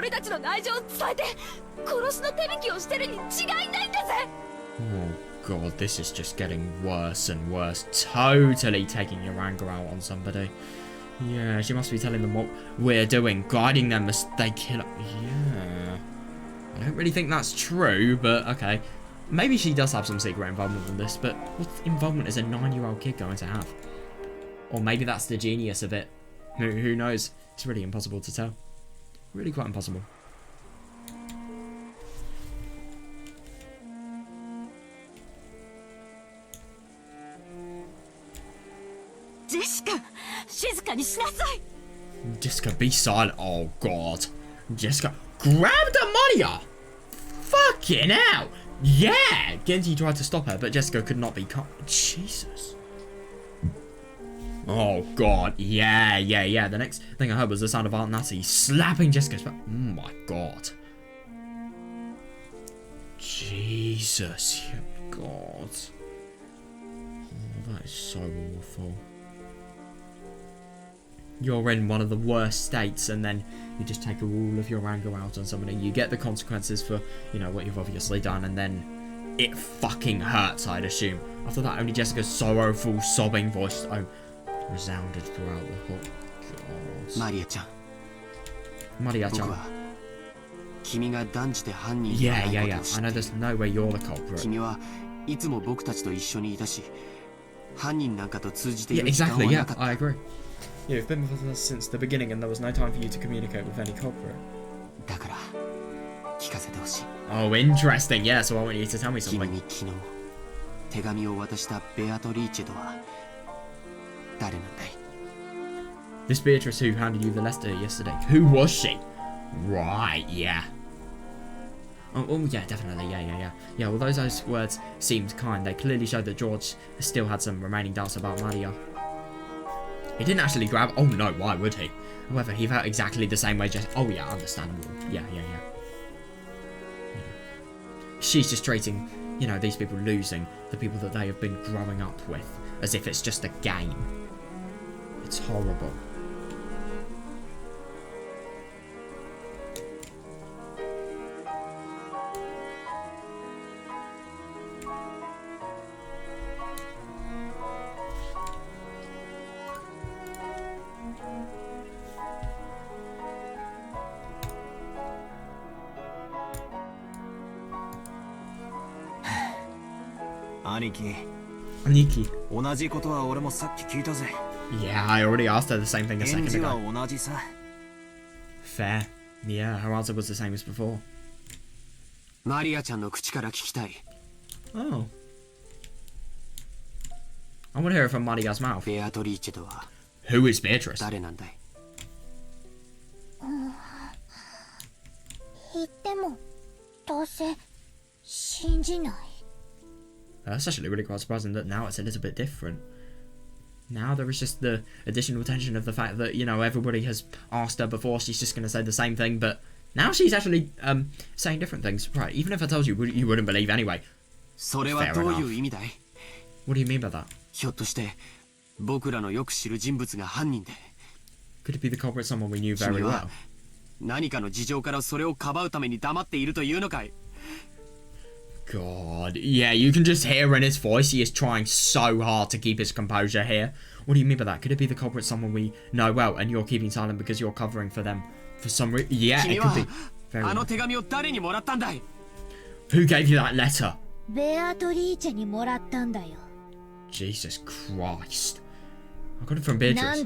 god, this is just getting worse and worse. Totally taking your anger out on somebody. Yeah, she must be telling them what we're doing, guiding them as they kill. Yeah. I don't really think that's true, but okay. Maybe she does have some secret involvement in this, but what involvement is a 9-year-old kid going to have? Or maybe that's the genius of it. Who knows? It's really impossible to tell. Really quite impossible. Jessica, be silent. Oh god. Jessica, grab the Maria! Fucking hell! Yeah! Genji tried to stop her, but Jessica could not be caught. Jesus. Oh god, yeah. The next thing I heard was the sound of Aunt Natty slapping Jessica's back. Oh my god. Jesus, God. Oh, that is so awful. You're in one of the worst states and then you just take all of your anger out on somebody. You get the consequences for, you know, what you've obviously done, and then it fucking hurts, I'd assume. After that, only Jessica's sorrowful, sobbing voice resounded throughout the whole... God. Maria-chan. Yeah. I know there's no way you're the culprit. Yeah, exactly, yeah, I agree. Yeah, you've been with us since the beginning and there was no time for you to communicate with any culprit. Oh, interesting, yeah, so I want you to tell me something. This Beatrice who handed you the letter yesterday, who was she? Right, yeah. Oh yeah, definitely, yeah. Yeah, although those words seemed kind, they clearly showed that George still had some remaining doubts about Maria. He didn't actually grab... Oh no, why would he? However, he felt exactly the same way just... Oh yeah, understandable. Yeah. She's just treating, you know, these people losing, the people that they have been growing up with, as if it's just a game. It's horrible. Aniki. Yeah, I already asked her the same thing a second ago. Fair. Yeah, her answer was the same as before. Oh. I want to hear it from Maria's mouth. Who is Beatrice? That's actually really quite surprising that now it's a little bit different. Now there is just the additional tension of the fact that, you know, everybody has asked her before, she's just going to say the same thing, but now she's actually saying different things. Right, even if I told you, you wouldn't believe anyway. Fair enough. What do you mean by that? Could it be the culprit someone we knew very well? God, yeah, you can just hear in his voice he is trying so hard to keep his composure here. What do you mean by that? Could it be the culprit someone we know well and you're keeping silent because you're covering for them for some reason? Yeah, it could be. Very well. Who gave you that letter? Jesus Christ. I got it from Beatrice. I'll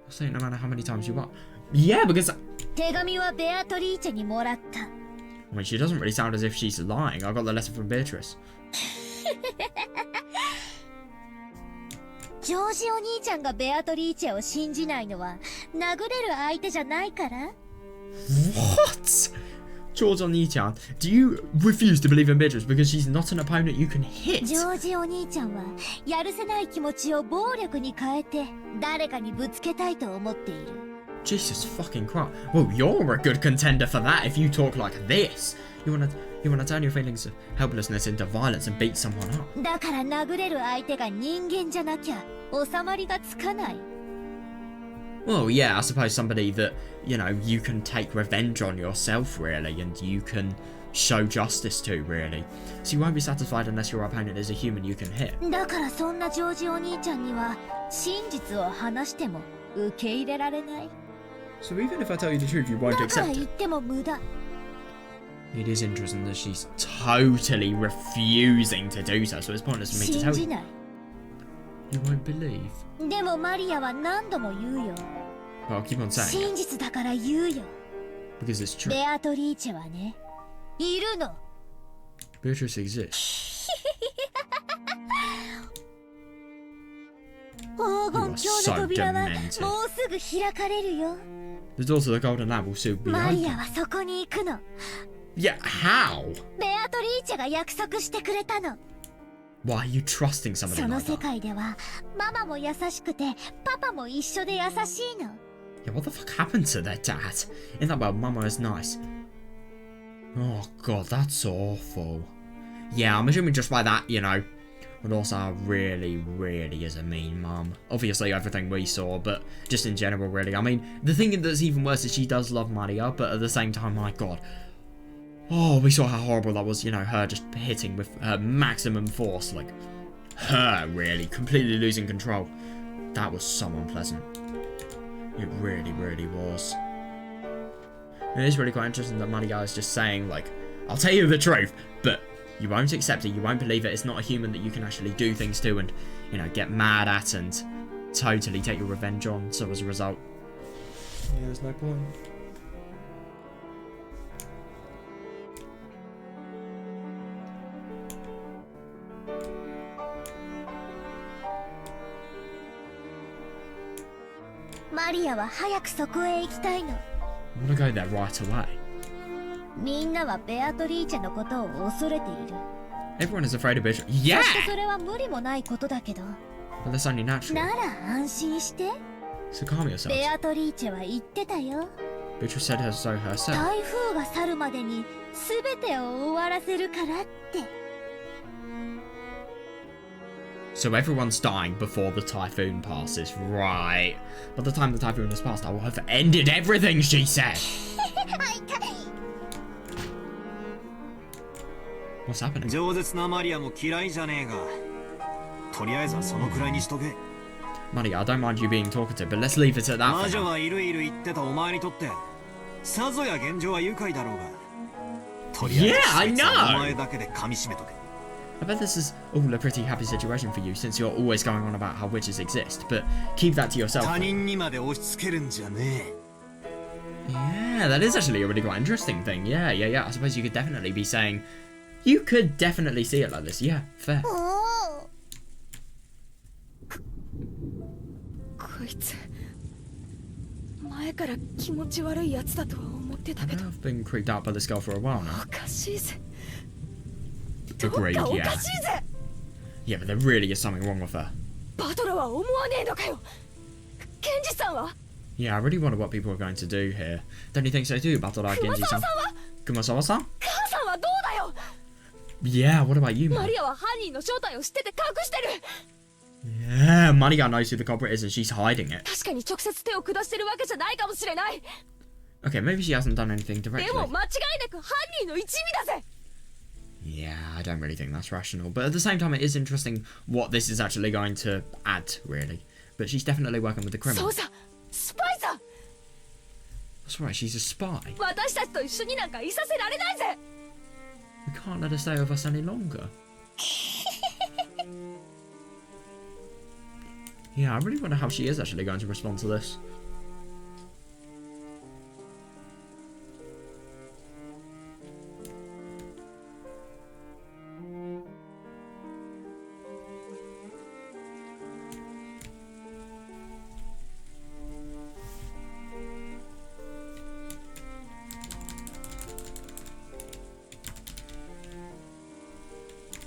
say it no matter how many times you want. Yeah, because... I mean, she doesn't really sound as if she's lying. I got the letter from Beatrice. What? George Oni-chan, do you refuse to believe in Beatrice because she's not an opponent you can hit? Jesus fucking Christ. Well, you're a good contender for that if you talk like this. You wanna turn your feelings of helplessness into violence and beat someone up. Well, yeah, I suppose somebody that, you know, you can take revenge on yourself, really, and you can show justice to, really. So you won't be satisfied unless your opponent is a human you can hit. So even if I tell you the truth, you won't accept it. It is interesting that she's totally refusing to do so, so it's pointless for me to tell you. You won't believe. Well, I'll keep on saying it. Because it's true. Beatrice exists. You are so demented. The door to the Golden Lamp will soon be open. Yeah, how? Why are you trusting somebody その like 世 that? 界ではママも優しくてパパも一緒で優しいの。 Yeah, what the fuck happened to their dad? In that world, Mama is nice. Oh god, that's awful. Yeah, I'm assuming just by that, you know, Rosa really, really is a mean mum. Obviously everything we saw, but just in general, really. I mean, the thing that's even worse is she does love Maria, but at the same time, my god. Oh, we saw how horrible that was, you know, her just hitting with her maximum force, like, her, really, completely losing control. That was so unpleasant. It really, really was. And it is really quite interesting that Maria is just saying, like, I'll tell you the truth, but you won't accept it, you won't believe it, it's not a human that you can actually do things to and, you know, get mad at and totally take your revenge on, so as a result, yeah, there's no point. Maria は早くそこへ行きたいの。 I wanna go there right away. みんなはベアトリーチェのことを恐れている。 Everyone is afraid of Bishop. Yeah! そしてそれは無理もないことだけど。 But that's only natural. なら安心して。 So calm yourselves. ベアトリーチェは言ってたよ。 Beatrice said so herself. 台風が去るまでに全てを終わらせるからって。 So everyone's dying before the typhoon passes, right? By the time the typhoon has passed, I will have ended everything, she said. What's happening? Maria, I don't mind you being talkative, but let's leave it at that for now. Yeah, I know! I bet this is all a pretty happy situation for you, since you're always going on about how witches exist, but keep that to yourself. Yeah, that is actually a really quite interesting thing. Yeah. I suppose you could definitely be saying... You could definitely see it like this. Yeah, fair. I've been creeped out by this girl for a while now. Agreed, yeah. Yeah, but there really is something wrong with her. Yeah, I really wonder what people are going to do here. Don't you think so too, Batara Genji-san? Kumasawa-san? Yeah, what about you, man? Yeah, Maria knows who the culprit is and she's hiding it. Okay, maybe she hasn't done anything directly. Yeah, I don't really think that's rational. But at the same time, it is interesting what this is actually going to add, really. But she's definitely working with the criminal. That's right, she's a spy. We can't let her stay with us any longer. Yeah, I really wonder how she is actually going to respond to this.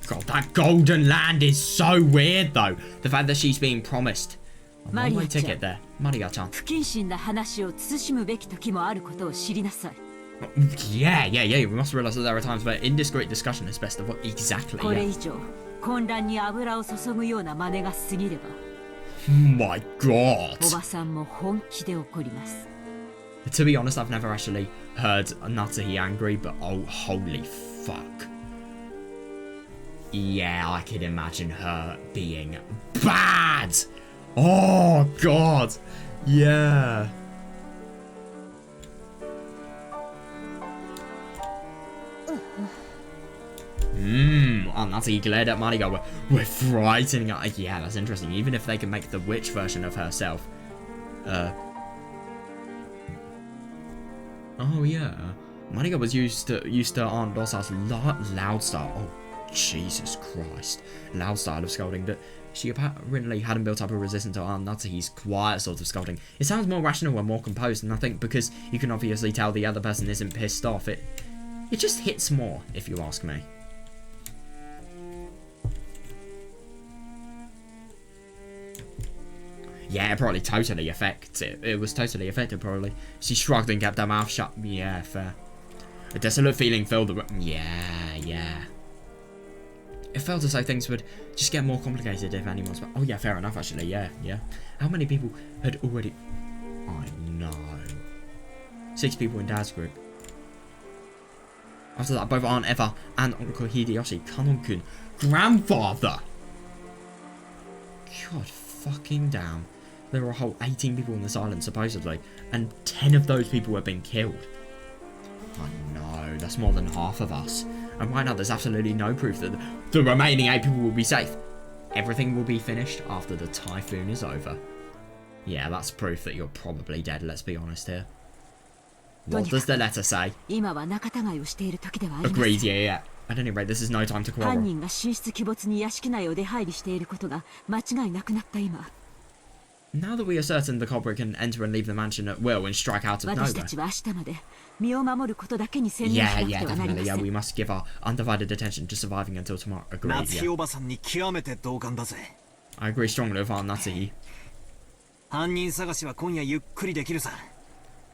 God, that golden land is so weird, though. The fact that she's being promised a one-way ticket there. Maria-chan. Yeah. We must realize that there are times where indiscreet discussion is best of what exactly. Yeah. My God. To be honest, I've never actually heard Natsuhi angry, but oh, holy fuck. Yeah, I can imagine her being bad. Oh, God. Yeah. Oh, Natsuhi glared at Maria. We're frightening her. Yeah, that's interesting. Even if they can make the witch version of herself. Oh, yeah. Maria was used to Aunt Rosa's loud style. Oh, Jesus Christ. Loud style of scolding, but she apparently hadn't built up a resistance to Aunt Natsuhi's quiet sort of scolding. It sounds more rational and more composed, and I think because you can obviously tell the other person isn't pissed off, it just hits more, if you ask me. Yeah, it probably totally affects it. It was totally affected, probably. She shrugged and kept her mouth shut. Yeah, fair. A desolate feeling filled the room. Yeah. It felt as though things would just get more complicated if anyone's... Oh, yeah, fair enough, actually. Yeah. How many people had already... I know. 6 people in Dad's group. After that, both Aunt Eva and Uncle Hideyoshi, Kanon-kun, grandfather! God fucking damn. There were a whole 18 people in this island, supposedly, and 10 of those people have been killed. I know, that's more than half of us. And right now, there's absolutely no proof that the remaining 8 people will be safe. Everything will be finished after the typhoon is over. Yeah, that's proof that you're probably dead, let's be honest here. What does the letter say? Agreed, yeah. At any rate, this is no time to quarrel. Now that we are certain the culprit can enter and leave the mansion at will and strike out of nowhere. Yeah, definitely. Yeah, we must give our undivided attention to surviving until tomorrow. Agreed, yeah. I agree strongly with Aunt Natsuhi.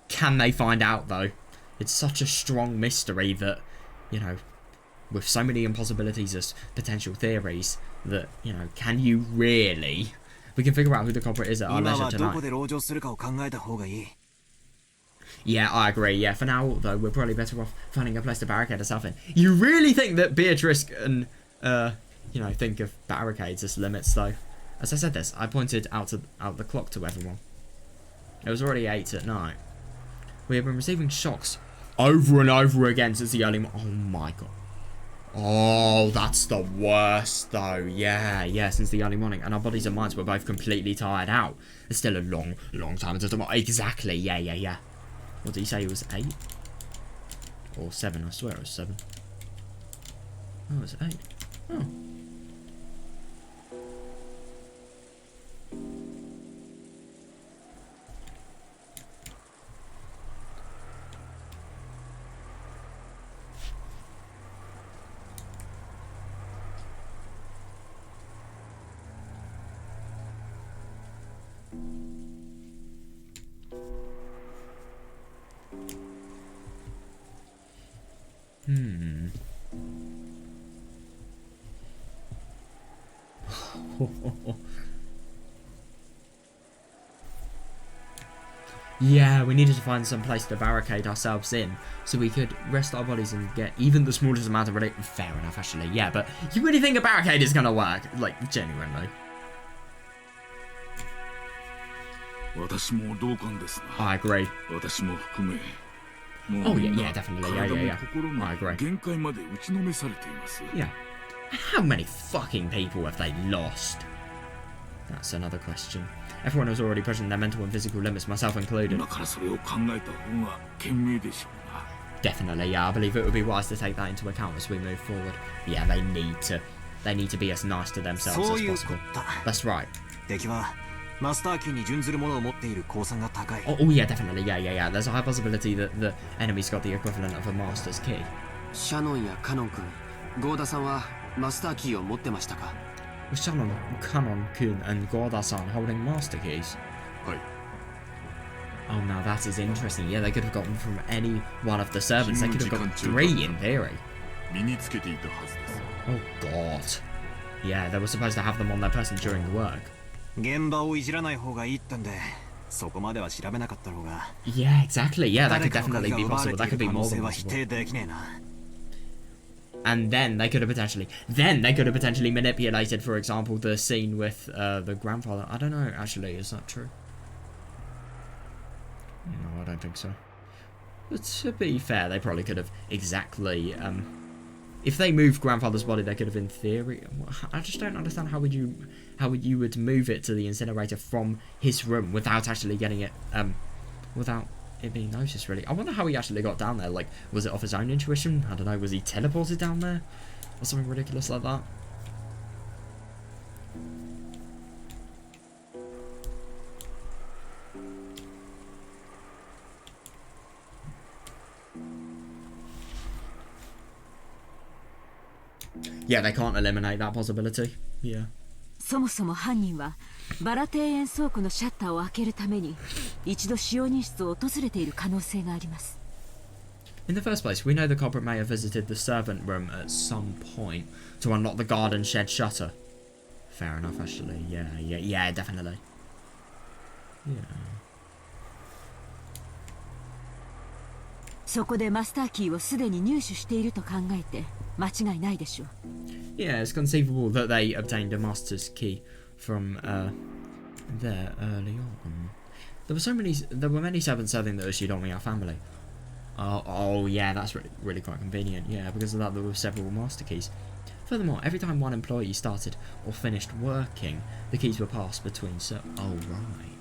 Can they find out, though? It's such a strong mystery that, you know, with so many impossibilities as potential theories, that, you know, can you really... We can figure out who the culprit is at our leisure tonight. Yeah, I agree. Yeah, for now, though, we're probably better off finding a place to barricade ourselves in. You really think that Beatrice can, you know, think of barricades as limits, though? As I said this, I pointed out the clock to everyone. It was already 8 at night. We have been receiving shocks over and over again since the early... Oh, my God. Oh, that's the worst, though. Yeah, since the early morning. And our bodies and minds were both completely tired out. It's still a long time until tomorrow. Exactly, yeah. What did he say? It was 8? Or 7? I swear it was 7. Oh, it was 8. Oh. Yeah, we needed to find some place to barricade ourselves in so we could rest our bodies and get even the smallest amount of relief. Fair enough, actually. Yeah, but you really think a barricade is going to work? Like, genuinely. I agree. Oh, yeah, definitely. Yeah. I agree. Yeah. How many fucking people have they lost? That's another question. Everyone was already pushing their mental and physical limits, myself included. Definitely, yeah. I believe it would be wise to take that into account as we move forward. Yeah, they need to be as nice to themselves as possible. That's right. Oh, yeah, definitely. Yeah. There's a high possibility that the enemy's got the equivalent of a master's key. Was Kanon-kun and Gorda-san holding master keys? Oh, now that is interesting. Yeah, they could have gotten from any one of the servants. They could have gotten 3 in theory. Oh, God. Yeah, they were supposed to have them on their person during the work. Yeah, exactly. Yeah, that could definitely be possible. That could be more than possible. And then they could have potentially manipulated, for example, the scene with the grandfather. I don't know, actually, is that true? No, I don't think so. But to be fair, they probably could have exactly, if they moved grandfather's body, they could have, in theory. I just don't understand how would you would move it to the incinerator from his room without actually getting it, without it being noticed, really. I wonder how he actually got down there. Like, was it off his own intuition? I don't know. Was he teleported down there? Or something ridiculous like that? Yeah, they can't eliminate that possibility. Yeah. そもそも犯人はバラ庭園倉庫のシャッターを開けるために一度使用人室を訪れている可能性があります。 In the first place, we know the culprit may have visited the servant room at some point to unlock the garden shed shutter. Fair enough, actually. Yeah, definitely. Yeah. そこでマスターキーをすでに入手していると考えて間違いないでしょう。 Yeah, it's conceivable that they obtained a master's key from there early on. There were many servants serving the Ushidomiya family. Oh yeah, that's really quite convenient. Yeah, because of that there were several master keys. Furthermore, every time one employee started or finished working, the keys were passed between oh right.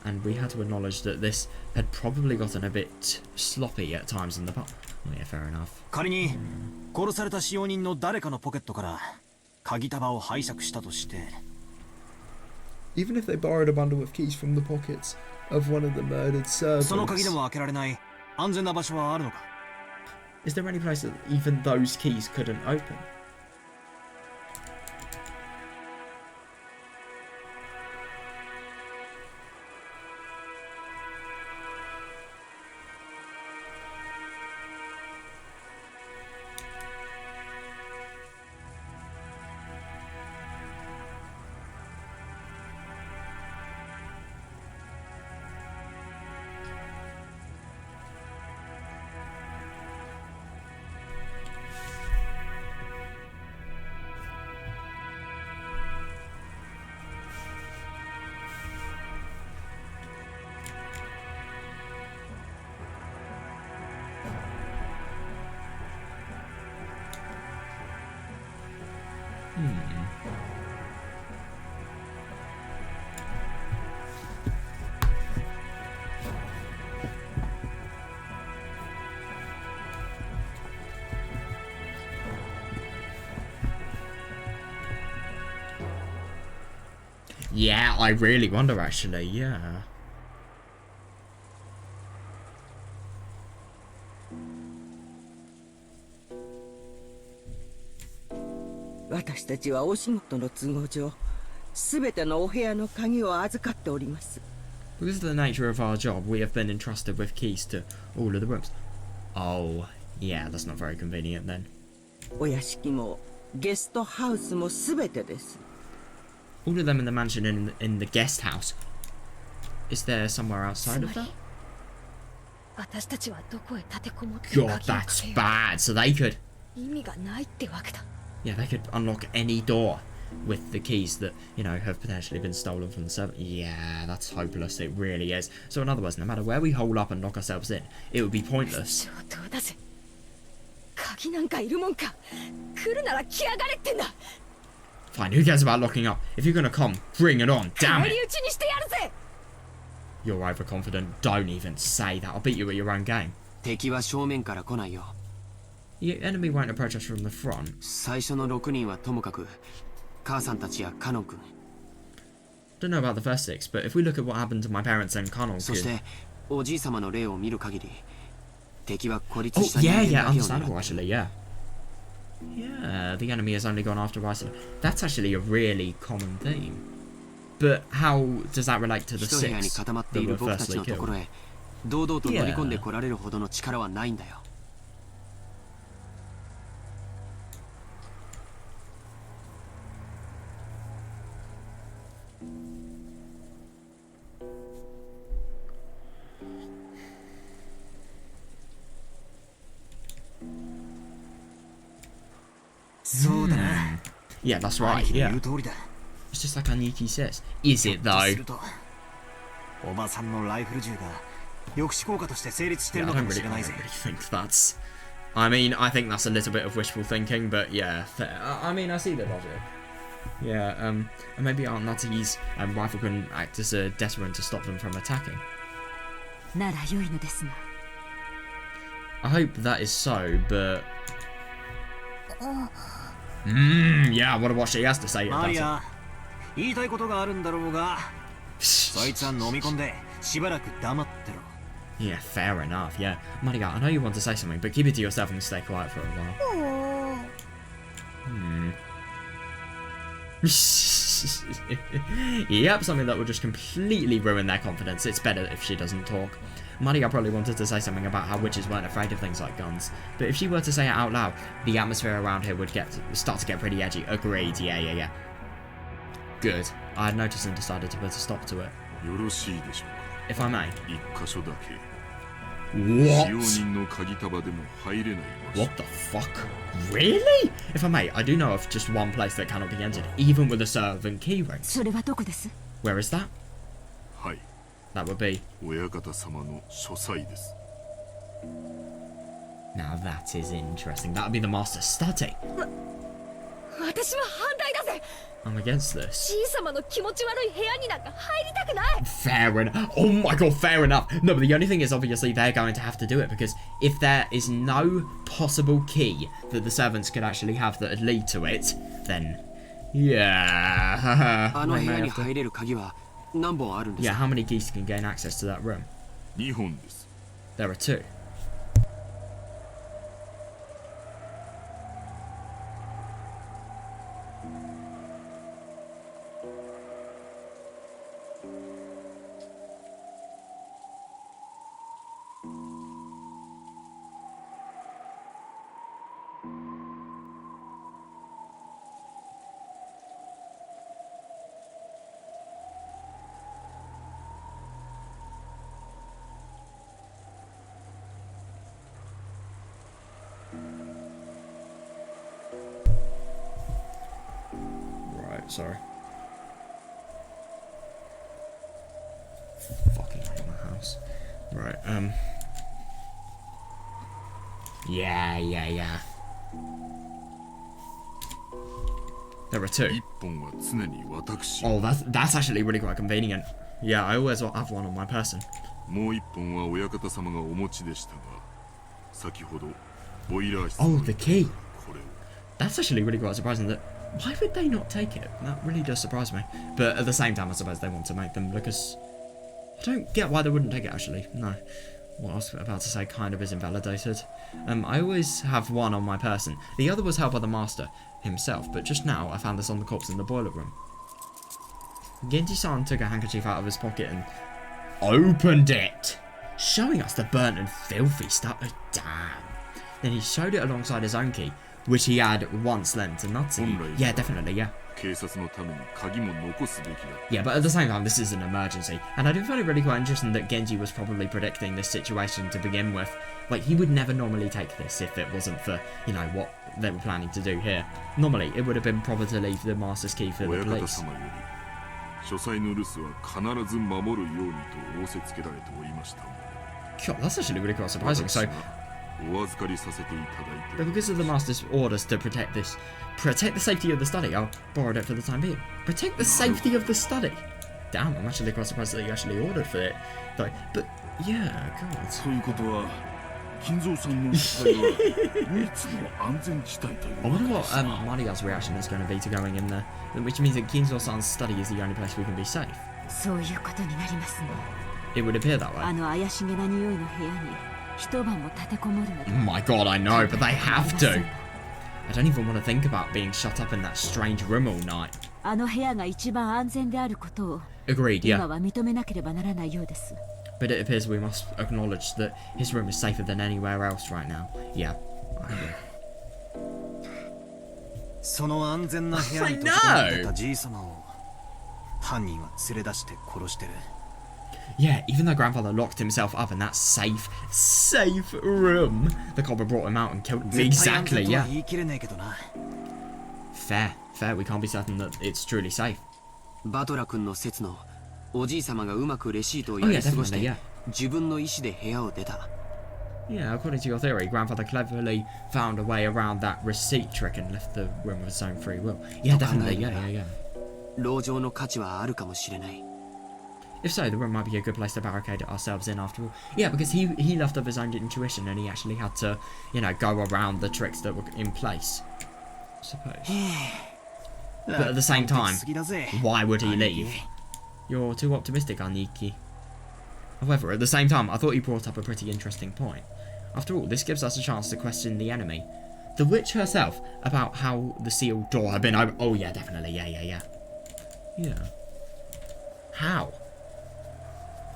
And we had to acknowledge that this had probably gotten a bit sloppy at times in the past. Oh, yeah, fair enough. 仮に殺された使用人の誰かのポケットから鍵束を拝借したとして Even if they borrowed a bundle of keys from the pockets of one of the murdered servants, その鍵でも開けられない安全な場所はあるのか Is there any place that even those keys couldn't open? Yeah, I really wonder actually, yeah. 私たちはお仕事の都合上、すべてのお部屋の鍵を預かっております。 Because of the nature of our job, we have been entrusted with keys to all of the rooms. Oh, yeah, that's not very convenient then. お屋敷もゲストハウスもすべてです。 All of them in the mansion in the guest house. Is there somewhere outside of that? 私たちはどこへ立てこもって God, that's bad. So they could... 意味がないってわけだ。 Yeah, they could unlock any door with the keys that, you know, have potentially been stolen from the servant. Yeah, that's hopeless. It really is. So in other words, no matter where we hole up and lock ourselves in, it would be pointless. 上等だぜ。鍵なんかいるもんか。来るなら来やがれってんだ。 Fine, who cares about locking up? If you're gonna come, bring it on, damn 返り it! 討ちにしてやるぜ。 You're overconfident. Don't even say that. I'll beat you at your own game. 敵は正面から来ないよ。 Your enemy won't approach us from the front. 最初の6人はともかく、母さんたちやカノン君。 Don't know about the first 6, but if we look at what happened to my parents and Kanon そし kid... て、おじい様の例を見る限り、敵は孤立 Oh, した人 yeah, 間 yeah, だけを狙 understandable ってる。 actually, yeah. Yeah, the enemy has only gone after us. That's actually a really common theme. But how does that relate to the 一部屋に 6固まって that いる were 僕たち firstly のところ killed? へ、堂々と乗り込んで来られるほどの力はないんだよ。そうだな。 Yeah, that's right, 兄貴の yeah. 言う通りだ。 It's just like Aniki says. Is it と though? すると、おばさんのライフル銃が抑止効果として成立してい Yeah, る I のか don't もし really, れ I ない don't ぜ。 really think that's... I mean, I think that's a little bit of wishful thinking, but yeah, fair. I mean, I see the logic. Yeah, and maybe Aunt Nutty's rifle can act as a deterrent to stop them from attacking. なら良いのですが。 I hope that is so, but... yeah, I wonder what she has to say マ about リ it. ア、言いたいことがあるんだろうが、そいつは飲み込んでしばらく黙ってろ。 Yeah, fair enough, yeah. Maria, I know you want to say something, but keep it to yourself and stay quiet for a while. Yep, something that will just completely ruin their confidence. It's better if she doesn't talk. Maria probably wanted to say something about how witches weren't afraid of things like guns, but if she were to say it out loud, the atmosphere around here would start to get pretty edgy. Agreed, yeah. Good. I had noticed and decided to put a stop to it. If I may. What? What the fuck? Really? If I may, I do know of just one place that cannot be entered, even with a servant key ring. Where is that? That would be. Now that is interesting. That would be the master's study. I'm against this. Fair enough. Oh my god, fair enough. No, but the only thing is, obviously, they're going to have to do it, because if there is no possible key that the servants could actually have that would lead to it, then yeah. Yeah, how many keys can gain access to that room? There are 2. Sorry. Fucking hate my house. Right, Yeah. There are 2. Oh, that's actually really quite convenient. Yeah, I always have one on my person. Oh, the key. That's actually really quite surprising that. Why would they not take it? That really does surprise me. But at the same time, I suppose they want to make them, because I don't get why they wouldn't take it, actually. No. What I was about to say kind of is invalidated. I always have one on my person. The other was held by the master himself, but just now I found this on the corpse in the boiler room. Genji-san took a handkerchief out of his pocket and opened it, showing us the burnt and filthy stuff. Oh, damn. Then he showed it alongside his own key, which he had once lent to Natsu. Yeah, definitely, yeah. Yeah, but at the same time, this is an emergency. And I do find it really quite interesting that Genji was probably predicting this situation to begin with. Like, he would never normally take this if it wasn't for, you know, what they were planning to do here. Normally, it would have been proper to leave the master's key for the police. God, that's actually really quite surprising. So, but because of the master's orders to protect the safety of the study, I'll borrow it for the time being. Protect the safety of the study. Damn, I'm actually quite surprised that you actually ordered for it. Though, but yeah, God. I wonder what Maria's reaction is going to be to going in there, which means that Kinzo-san's study is the only place we can be safe. It would appear that way. Oh my god, I know, but they have to. I don't even want to think about being shut up in that strange room all night. Agreed, yeah. But it appears we must acknowledge that his room is safer than anywhere else right now. Yeah, I agree. Yeah, even though grandfather locked himself up in that safe room, the cobra brought him out and killed him. Exactly, yeah. Fair, we can't be certain that it's truly safe. Oh yeah, definitely, yeah. Yeah, according to your theory, grandfather cleverly found a way around that receipt trick and left the room of his own free will. Yeah, definitely, yeah. If so, the room might be a good place to barricade ourselves in after all. Yeah, because he left of his own intuition and he actually had to, you know, go around the tricks that were in place, I suppose. But at the same time, why would he leave? You're too optimistic, Aniki. However, at the same time, I thought you brought up a pretty interesting point. After all, this gives us a chance to question the enemy. The witch herself, about how the sealed door had been opened. Oh yeah, definitely, yeah. Yeah. How?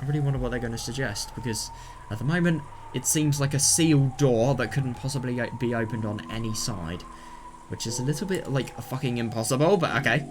I really wonder what they're going to suggest, because at the moment it seems like a sealed door that couldn't possibly be opened on any side, which is a little bit like fucking impossible, but okay.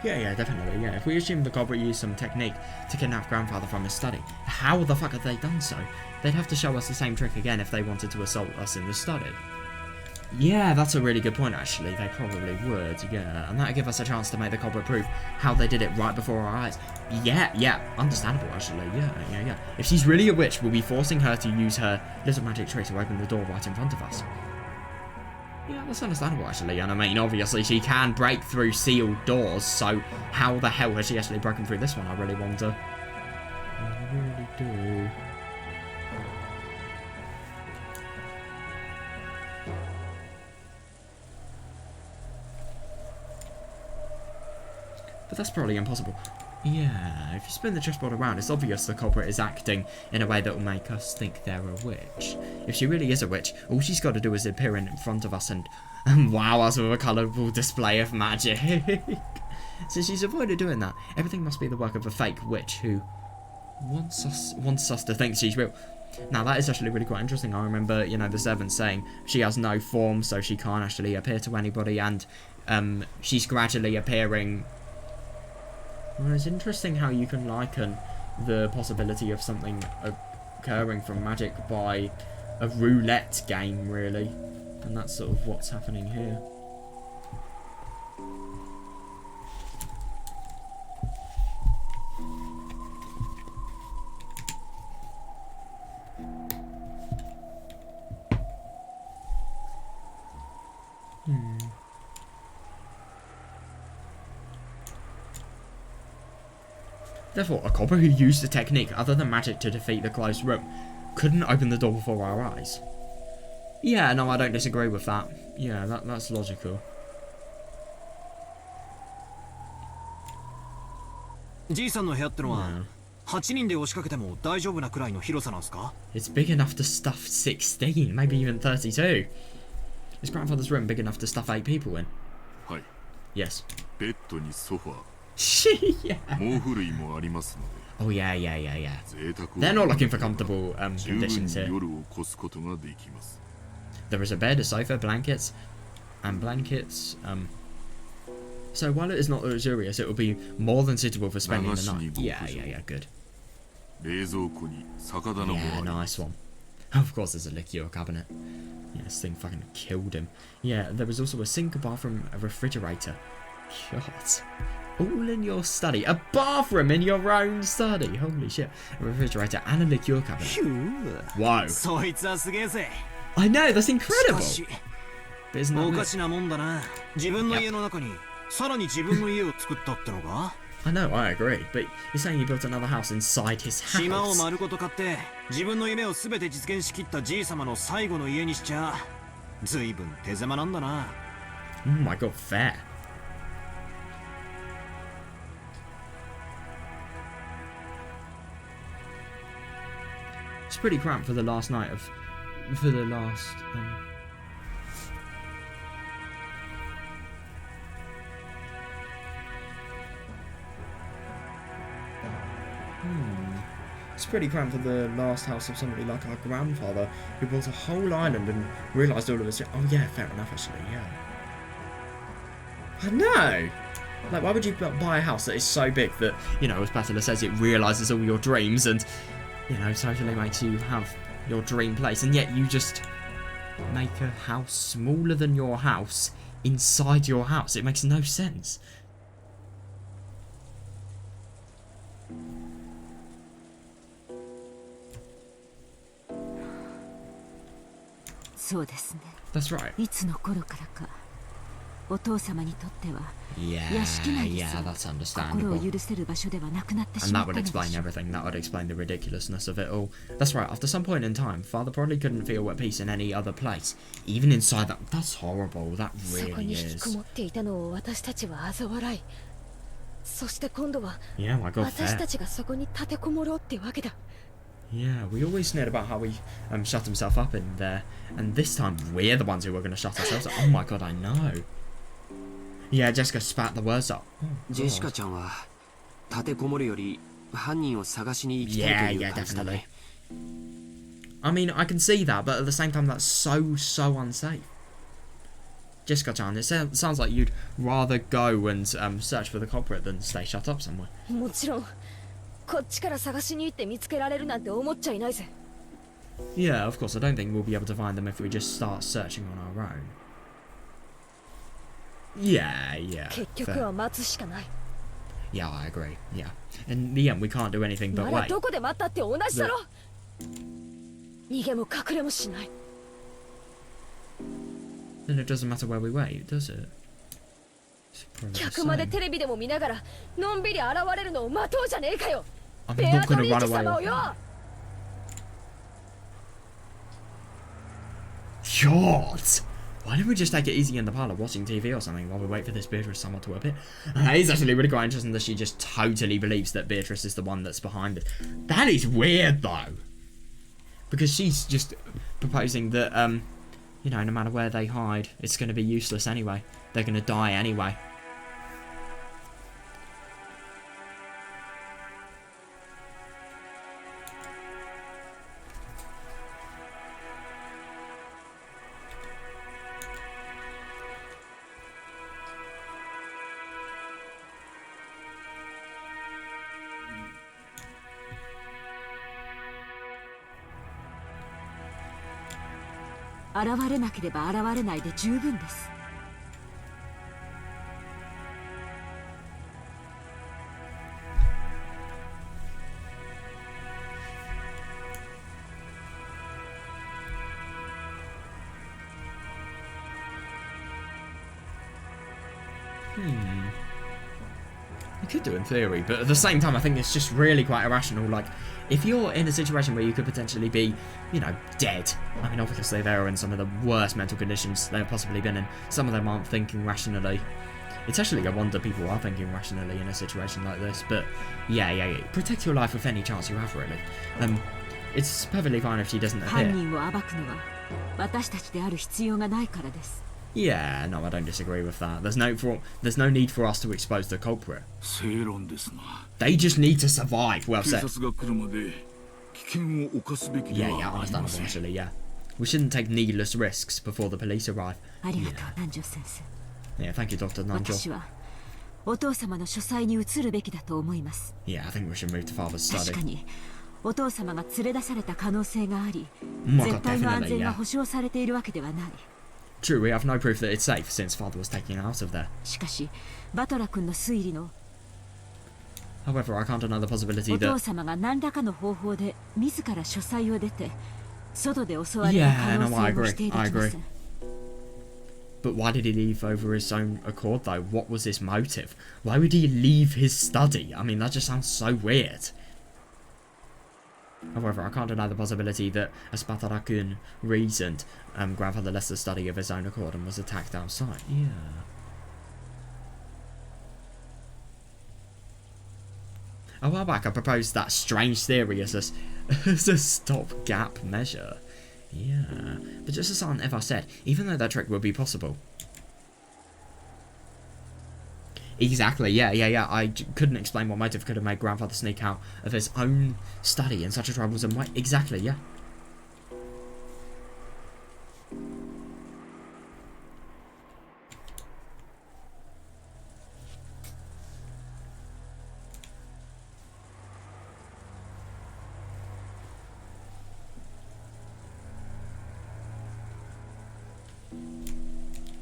Yeah, definitely, yeah. If we assume the culprit used some technique to kidnap grandfather from his study, how the fuck have they done so? They'd have to show us the same trick again if they wanted to assault us in the study. Yeah, that's a really good point, actually. They probably would, yeah. And that'd give us a chance to make the culprit prove how they did it right before our eyes. Yeah, understandable, actually. Yeah. If she's really a witch, we'll be forcing her to use her little magic trick to open the door right in front of us. Yeah, that's understandable, actually. And I mean, obviously, she can break through sealed doors, so how the hell has she actually broken through this one? I really wonder. I really do. But that's probably impossible. Yeah, if you spin the chessboard around, it's obvious the culprit is acting in a way that will make us think they're a witch. If she really is a witch, all she's got to do is appear in front of us and wow us with a colourful display of magic. Since she's avoided doing that, everything must be the work of a fake witch who wants us to think she's real. Now, that is actually really quite interesting. I remember, the servant saying she has no form, so she can't actually appear to anybody, and she's gradually appearing. Well, it's interesting how you can liken the possibility of something occurring from magic by a roulette game, really. And that's sort of what's happening here. Therefore, a culprit who used a technique other than magic to defeat the closed room couldn't open the door before our eyes. Yeah, no, I don't disagree with that. Yeah, that's logical. It's big enough to stuff 16, maybe even 32. Is grandfather's room big enough to stuff 8 people in? Yes. Yeah. Oh yeah. They're not looking for comfortable conditions here. There is a bed, a sofa, blankets. So while it is not luxurious, it will be more than suitable for spending the night. Yeah, good. Yeah, nice one. Of course there's a liqueur cabinet. Yeah, this thing fucking killed him. Yeah, there was also a sink, a bathroom, a refrigerator. God. All in your study. A bathroom in your own study. Holy shit. A refrigerator and a liqueur cabinet. Wow. I know, that's incredible. But isn't that I know, I agree. But you're saying he built another house inside his house. Oh my god, fair. It's pretty cramped for the last night of... It's pretty cramped for the last house of somebody like our grandfather who built a whole island and realised all of his... Oh yeah, fair enough actually, yeah. I know. Like, why would you buy a house that is so big that, you know, as Battler says, it realises all your dreams and, you know, totally makes you have your dream place, and yet you just make a house smaller than your house inside your house? It makes no sense. That's right. Yeah, that's understandable. And that would explain everything. That would explain the ridiculousness of it all. That's right. After some point in time, Father probably couldn't feel at peace in any other place. Even inside that. That's horrible. That really is. Yeah, my God, fair. Yeah, we always sneered about how he shut himself up in there. And this time, we're the ones who are going to shut ourselves up. Oh my God, I know. Yeah, Jessica spat the words up. Oh, Jessica-chan wa tatekomoru yori hannin wo sagashii ni ikitai to iu kanji da ne. I mean, I can see that, but at the same time, that's so unsafe. Jessica-chan, it sounds like you'd rather go and search for the culprit than stay shut up somewhere. Yeah, of course, I don't think we'll be able to find them if we just start searching on our own. Yeah. Fair. Yeah, I agree. Yeah. In the end, we can't do anything but wait. Then it doesn't matter where we wait, does it? I'm not gonna run away. God! Why don't we just take it easy in the parlour watching TV or something while we wait for this Beatrice summer to appear? It's actually really quite interesting that she just totally believes that Beatrice is the one that's behind it. That is weird though. Because she's just proposing that, you know, no matter where they hide, it's going to be useless anyway. They're going to die anyway. You could do in theory, but at the same time I think it's just really quite irrational. Like, if you're in a situation where you could potentially be, you know, dead. I mean, obviously they're in some of the worst mental conditions they've possibly been in. Some of them aren't thinking rationally. It's actually a wonder people are thinking rationally in a situation like this. But yeah. Protect your life with any chance you have, really. It's perfectly fine if she doesn't appear. Yeah, no, I don't disagree with that. There's no need for us to expose the culprit. They just need to survive. Well said. Yeah, understandable actually, yeah. We shouldn't take needless risks before the police arrive. Yeah, thank you, Dr. Nanjo. Yeah, I think we should move to Father's study. Oh my God, definitely, yeah. True, we have no proof that it's safe since Father was taken out of there. However, I can't deny the possibility that... Yeah, no, I agree. But why did he leave over his own accord, though? What was his motive? Why would he leave his study? I mean, that just sounds so weird. However, I can't deny the possibility that Aspatar-kun reasoned Grandfather left the study of his own accord and was attacked outside. Yeah. A while back I proposed that strange theory as a stopgap measure. Yeah. But just as Aunt Eva said, even though that trick would be possible. Exactly, yeah. I couldn't explain what motive could have made Grandfather sneak out of his own study in such a troublesome way. Exactly, yeah.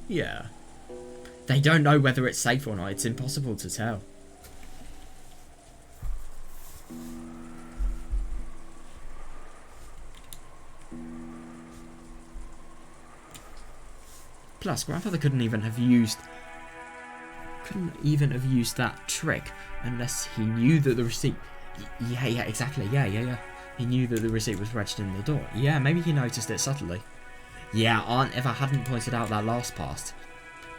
Yeah. They don't know whether it's safe or not. It's impossible to tell. Plus, grandfather couldn't even have used that trick unless he knew that the receipt. Yeah, exactly. Yeah. He knew that the receipt was wedged in the door. Yeah, maybe he noticed it subtly. Yeah, Aunt Eva hadn't pointed out that last part,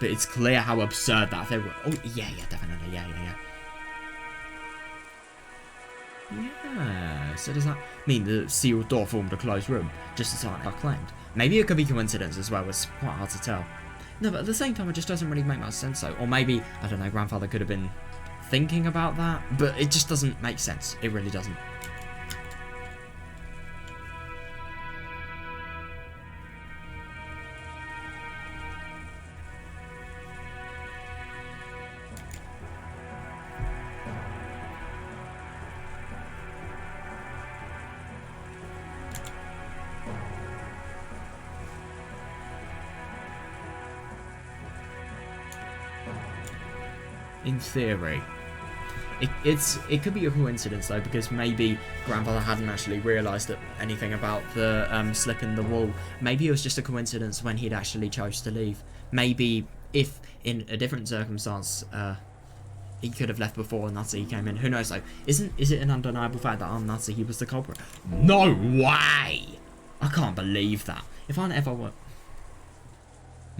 but it's clear how absurd that thing was. Oh, yeah, definitely. Yeah. Yeah, so does that mean the sealed door formed a closed room, just as Aunt Eva claimed? Maybe it could be coincidence as well, it's quite hard to tell. No, but at the same time, it just doesn't really make much sense, though. Or maybe, I don't know, grandfather could have been thinking about that, but it just doesn't make sense. It really doesn't. In theory. It could be a coincidence though, because maybe grandfather hadn't actually realised that anything about the slip in the wall. Maybe it was just a coincidence when he'd actually chose to leave. Maybe if in a different circumstance he could have left before Nazi came in. Who knows though? Is it an undeniable fact that Aunt Nazi he was the culprit? No way! I can't believe that. If Aunt Eva were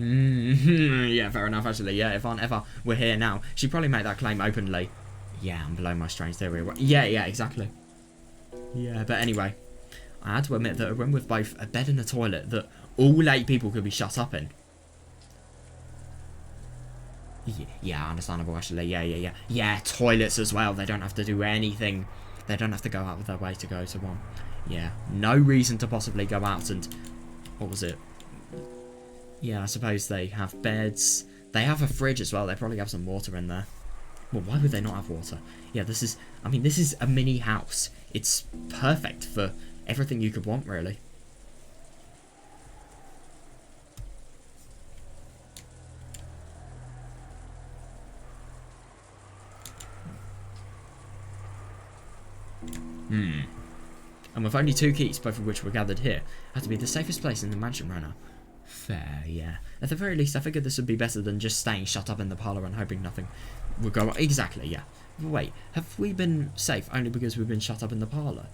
yeah, fair enough actually. Yeah, if Aunt Eva were here now, she'd probably make that claim openly. Yeah, I'm below my strange theory. Yeah, exactly. Yeah, but anyway, I had to admit that a room with both a bed and a toilet that all 8 people could be shut up in. Yeah, understandable actually. Yeah, toilets as well. They don't have to do anything. They don't have to go out of their way to go to one. Yeah, no reason to possibly go out and... What was it? Yeah, I suppose they have beds. They have a fridge as well. They probably have some water in there. Well, why would they not have water? Yeah, this is a mini house. It's perfect for everything you could want, really. And with only 2 keys, both of which were gathered here, had to be the safest place in the mansion right now. Fair, yeah. At the very least, I figured this would be better than just staying shut up in the parlour and hoping nothing would go on. Exactly, yeah. But wait, have we been safe only because we've been shut up in the parlour?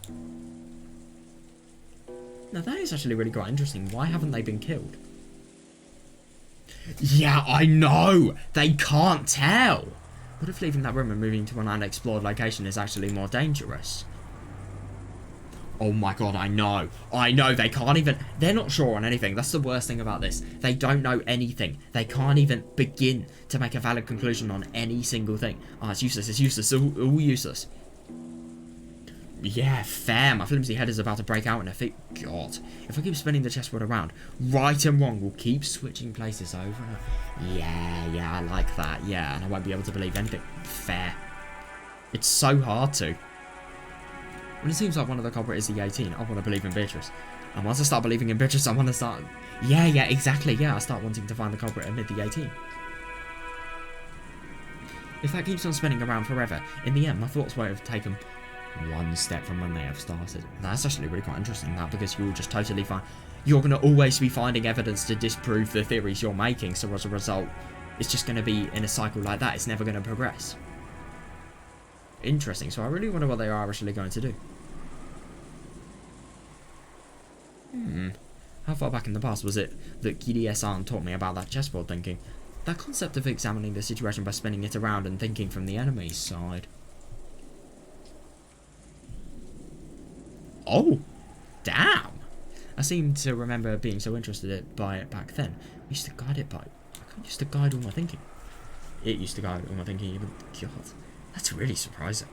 Now that is actually really quite interesting. Why haven't they been killed? Yeah, I know! They can't tell! What if leaving that room and moving to an unexplored location is actually more dangerous? Oh my god, I know, they can't even, they're not sure on anything. That's the worst thing about this. They don't know anything. They can't even begin to make a valid conclusion on any single thing. Oh, it's useless, all useless. Yeah, fair, my flimsy head is about to break out in a fit. God, if I keep spinning the chessboard around, right and wrong will keep switching places over and over. Yeah, I like that, yeah, and I won't be able to believe anything. Fair. It's so hard to. When it seems like one of the culprits is the 18, I want to believe in Beatrice. And once I start believing in Beatrice, I want to start... Yeah, exactly, yeah, I start wanting to find the culprit amid the 18. If that keeps on spinning around forever, in the end, my thoughts won't have taken one step from when they have started. That's actually really quite interesting, that, because you'll just totally find... You're going to always be finding evidence to disprove the theories you're making, so as a result, it's just going to be in a cycle like that. It's never going to progress. Interesting, so I really wonder what they are actually going to do. How far back in the past was it that Kiri-san taught me about that chessboard thinking? That concept of examining the situation by spinning it around and thinking from the enemy's side. Oh! Damn! I seem to remember being so interested by it back then. I used to guide it by... I used to guide all my thinking. It used to guide all my thinking even... God, that's really surprising.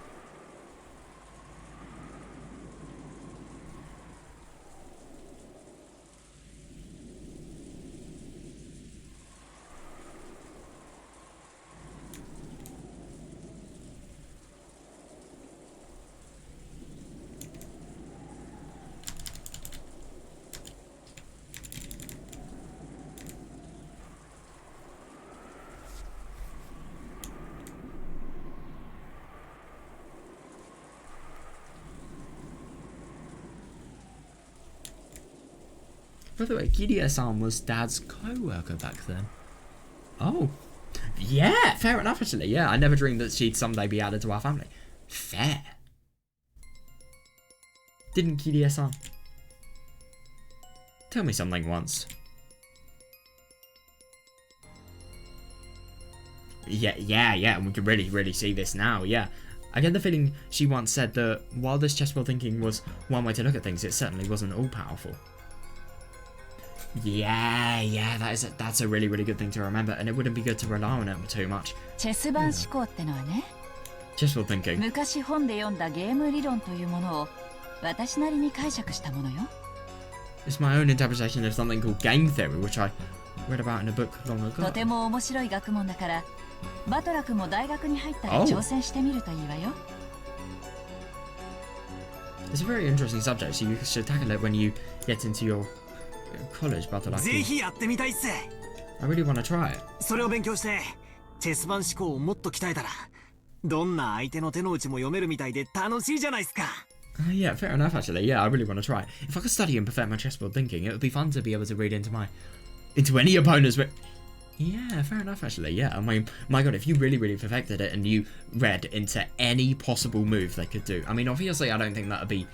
By the way, Kiria-san was Dad's co-worker back then. Oh. Yeah, fair enough actually. Yeah, I never dreamed that she'd someday be added to our family. Fair. Didn't Kiria-san tell me something once? Yeah, we can really see this now, yeah. I get the feeling she once said that while this chessboard thinking was one way to look at things, it certainly wasn't all-powerful. Yeah, that's a really good thing to remember, and it wouldn't be good to rely on it too much. チェス盤思考ってのはね、 Chessboard thinking. 昔本で読んだゲーム理論というものを私なりに解釈したものよ。 It's my own interpretation of something called game theory, which I read about in a book long と ago. ても面白い学問だから、バトラ君も大学に入ったら Oh. 挑戦してみるといいわよ。 It's a very interesting subject, so you should tackle it when you get into your college, but ぜひやってみたいっす。 I really want to try it. それを勉強してチェス盤思考をもっと鍛えたらどんな相手の手の内も読めるみたいで楽しいじゃないですか。 Yeah, fair enough actually. Yeah, I really want to try it. If I could study and perfect my chessboard thinking, it would be fun to be able to read into any opponent's. Yeah, fair enough actually. Yeah, I mean, my god, if you really perfected it and you read into any possible move they could do. I mean, obviously, I don't think that would be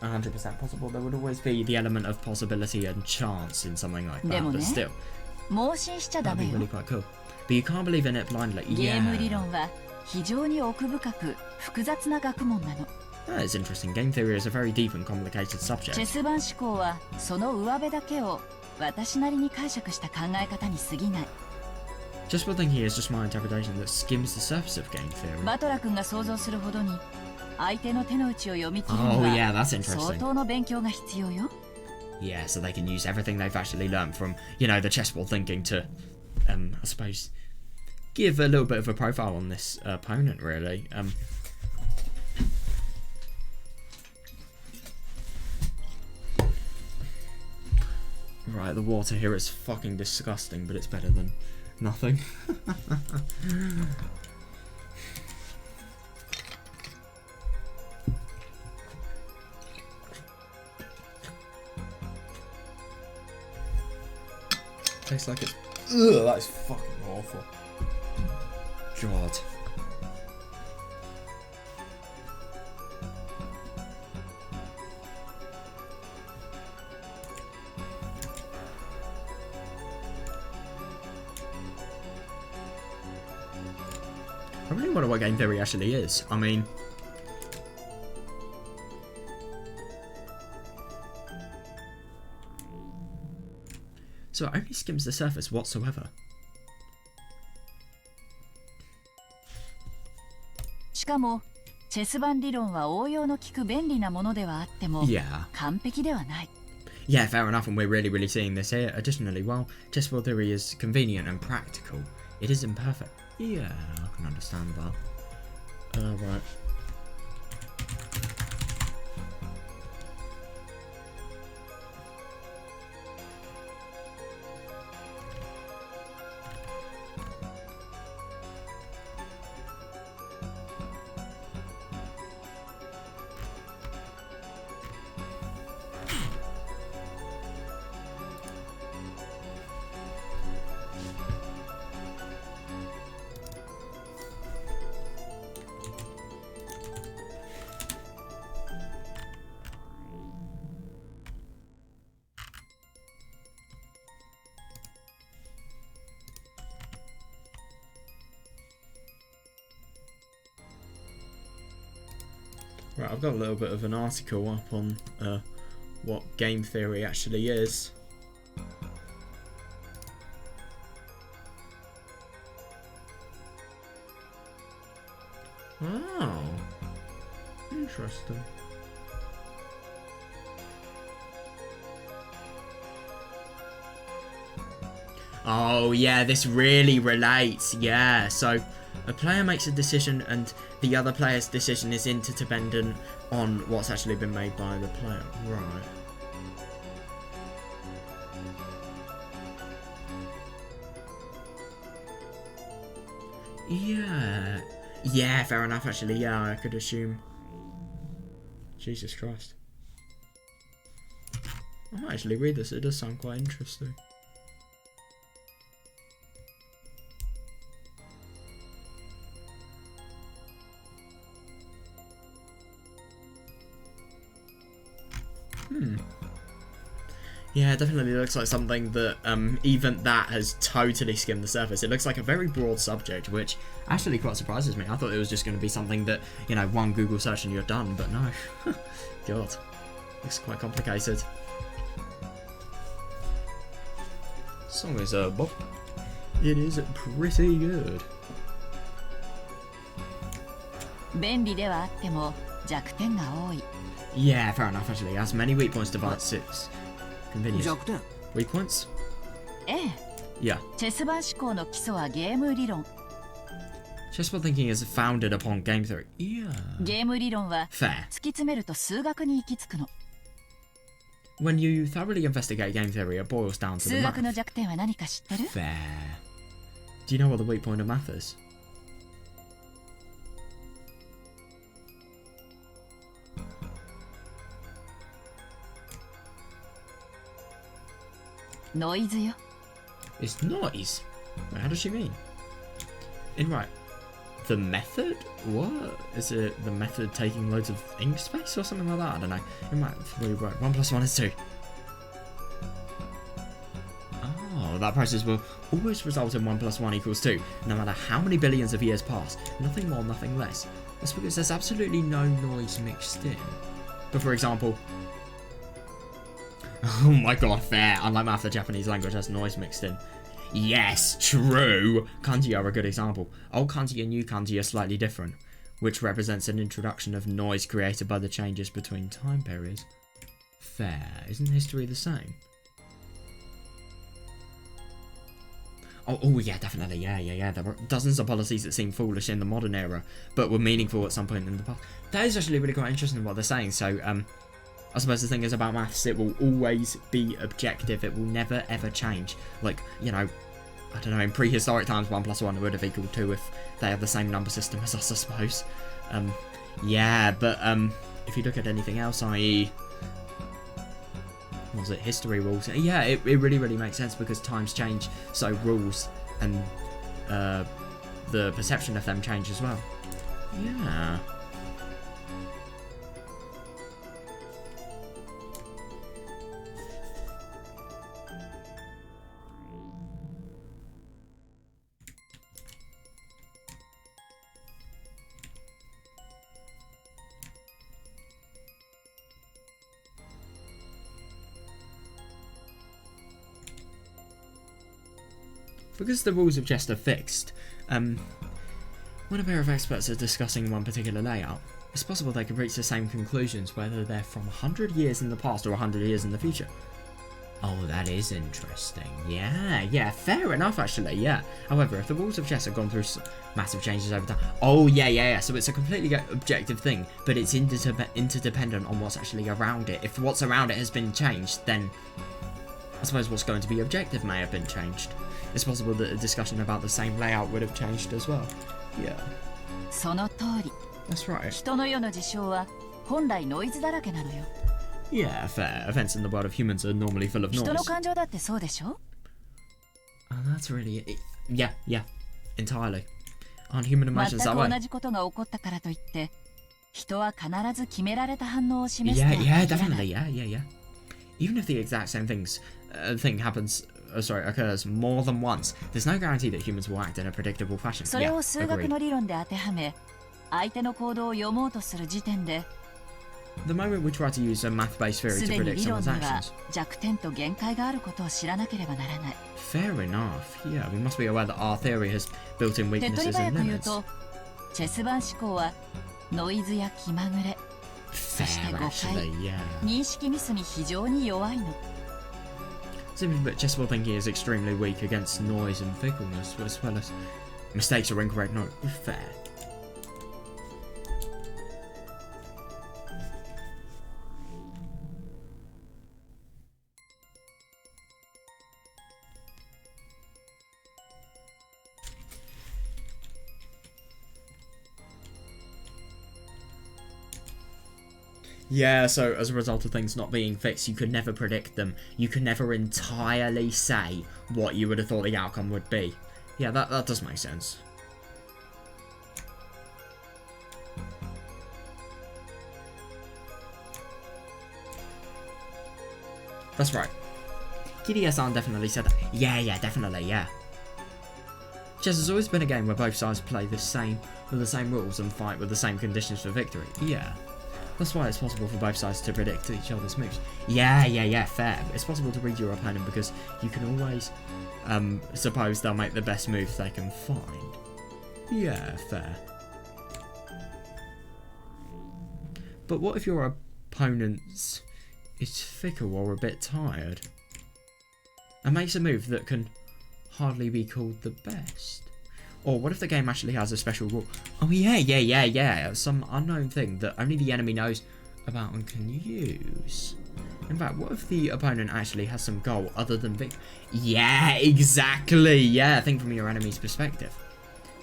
100% possible. There would always be the element of possibility and chance in something like that, but still, 盲信しちゃダ that'd メ be よ。 really quite cool. But you can't believe in it blindly. ゲーム理 Yeah, 論は非常に奥深く複雑な学問なの。 that is interesting. Game theory is a very deep and complicated チェ subject. ス盤思考はその上辺だけを私なりに解釈した考え方に過ぎない。 Chessboard thinking is just my interpretation that skims the surface of game theory. バトラ君が想像するほどに相手の手の内を読み切るに Oh, yeah, は that's interesting. 相当の勉強が必要よ。 Yeah, so they can use everything they've actually learned from, you know, the chessboard thinking to, I suppose, give a little bit of a profile on this opponent, really. Right, the water here is fucking disgusting, but it's better than nothing. Tastes like it's. Ugh, that is fucking awful. God. I really wonder what game theory actually is. I mean, so it only skims the surface whatsoever. しかもチェス盤理論は応用の利く便利なものではあっても Yeah. 完璧ではない。 Yeah, fair enough, and we're really seeing this here. Additionally, while chessboard theory is convenient and practical, it is imperfect. Yeah, I can understand that. Right. Right, I've got a little bit of an article up on what game theory actually is. Oh, interesting. Oh yeah, this really relates, yeah. So a player makes a decision and the other player's decision is interdependent on what's actually been made by the player. Right. Yeah. Yeah, fair enough actually, yeah, I could assume. Jesus Christ. I might actually read this. It does sound quite interesting. Yeah, it definitely looks like something that even that has totally skimmed the surface. It looks like a very broad subject, which actually quite surprises me. I thought it was just going to be something that, you know, one Google search and you're done, but no. God, looks quite complicated. Song is bop. It is pretty good. 便利ではあっても弱点が多い。 Yeah, fair enough. Actually, it has many weak points to balance its convenience. 弱点 Weak points? ええ。 Yeah. チェス盤思考の基礎はゲーム理論。 Chessboard thinking is founded upon game theory. Yeah. ゲーム理論は Fair. 突き詰めると数学に行き着くの。 When you thoroughly investigate game theory, it boils down to the 数学の math. 弱点は何か知ってる？ Fair. Do you know what the weak point of math is? ノイズよ。 It's noise. Wait, how does she mean? In right. The method? What? Is it the method taking loads of ink space or something like that? I don't know. In right, 3 right. 1 plus 1 is 2. Oh, that process will always result in 1 plus 1 equals 2, no matter how many billions of years pass. Nothing more, nothing less. That's because there's absolutely no noise mixed in. But for example... Oh my god, fair. Unlike math, the Japanese language has noise mixed in. Yes, true. Kanji are a good example. Old kanji and new kanji are slightly different, which represents an introduction of noise created by the changes between time periods. Fair. Isn't history the same? Oh yeah, definitely. Yeah. There were dozens of policies that seemed foolish in the modern era, but were meaningful at some point in the past. That is actually really quite interesting what they're saying. So, I suppose the thing is about maths, it will always be objective. It will never ever change. Like, you know, I don't know, in prehistoric times 1 plus 1 would have equaled 2 if they have the same number system as us, I suppose. Yeah, but if you look at anything else, i.e. what was it, history rules? Yeah, it really makes sense because times change, so rules and the perception of them change as well. Yeah. Because the rules of chess are fixed, when a pair of experts are discussing one particular layout, it's possible they could reach the same conclusions whether they're from 100 years in the past or 100 years in the future. Oh, that is interesting. Yeah, fair enough actually, yeah. However, if the rules of chess have gone through massive changes over time... Oh, yeah. So it's a completely objective thing, but it's interdependent on what's actually around it. If what's around it has been changed, then I suppose what's going to be objective may have been changed. It's possible that a discussion about the same layout would have changed as well. Yeah. その通り。 That's right. 人の世の事象は本来ノイズだらけなのよ。 Yeah, fair. Events in the world of humans are normally full of noise. 人の感情だってそうでしょ？ Oh, that's really it. Yeah, entirely. Aren't human 全 emotions く that 同 way? じことが起こったからといって人は必ず決められた反応を示す Yeah, とは限らない definitely. Yeah. Even if the exact same thing happens, occurs more than once, there's no guarantee that humans will act in a predictable fashion. それ Yeah, を数学 agreed. の理論で当てはめ相手の行動を読もうとする時点で The moment we try to use a math-based theory す to でに predict 理論 someone's には actions. 弱点と限界があることを知らなければならない。 Fair enough. Yeah, we must be aware that our theory has built-in 手っ取り weaknesses 早 and く言う limits. とチェス盤思考はノイズや気まぐれ Fair, actually, yeah. 認識ミスに非常に弱いの。 Simply put, chessboard thinking is extremely weak against noise and fickleness, as well as mistakes or incorrect no fair. Yeah, so as a result of things not being fixed, you could never predict them. You could never entirely say what you would have thought the outcome would be. Yeah, that does make sense. That's right. Kiria-san definitely said that. Yeah, definitely, yeah. Chess has always been a game where both sides play the same, with the same rules and fight with the same conditions for victory. Yeah. That's why it's possible for both sides to predict each other's moves. Yeah, fair. It's possible to read your opponent because you can always suppose they'll make the best moves they can find. Yeah, fair. But what if your opponent's is fickle or a bit tired and makes a move that can hardly be called the best? Or what if the game actually has a special rule? Oh yeah, some unknown thing that only the enemy knows about and can use. In fact, what if the opponent actually has some goal other than victory? Yeah, exactly. Yeah, think from your enemy's perspective.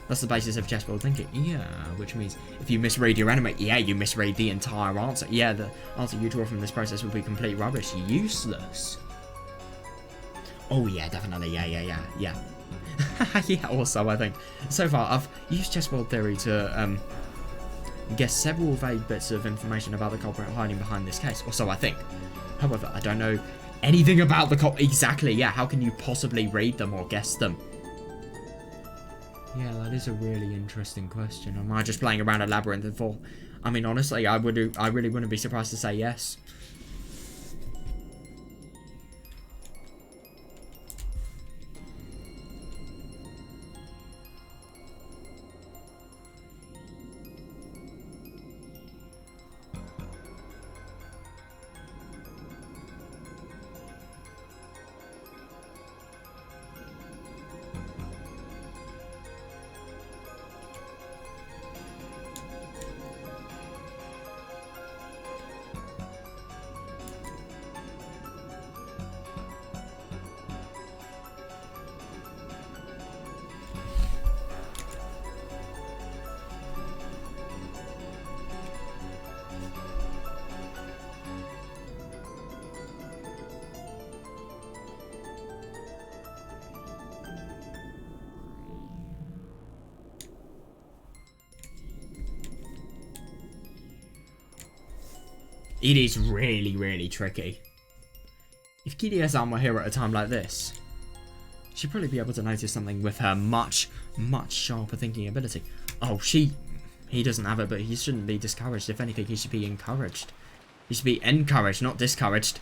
That's the basis of chessboard thinking. Yeah, which means if you misread your enemy, yeah, you misread the entire answer. Yeah, the answer you draw from this process will be complete rubbish. Useless. Oh yeah, definitely. Yeah. Yeah, also, I think, so far, I've used chessboard theory to guess several vague bits of information about the culprit hiding behind this case, or so I think. However, I don't know anything about the culprit. Exactly, yeah, how can you possibly read them or guess them? Yeah, that is a really interesting question. Am I just playing around a labyrinth and fall? I mean, honestly, I really wouldn't be surprised to say yes. It is really, really tricky. If Kiria-san were here at a time like this, she'd probably be able to notice something with her much, much sharper thinking ability. Oh, he doesn't have it, but he shouldn't be discouraged. If anything, he should be encouraged. He should be encouraged, not discouraged.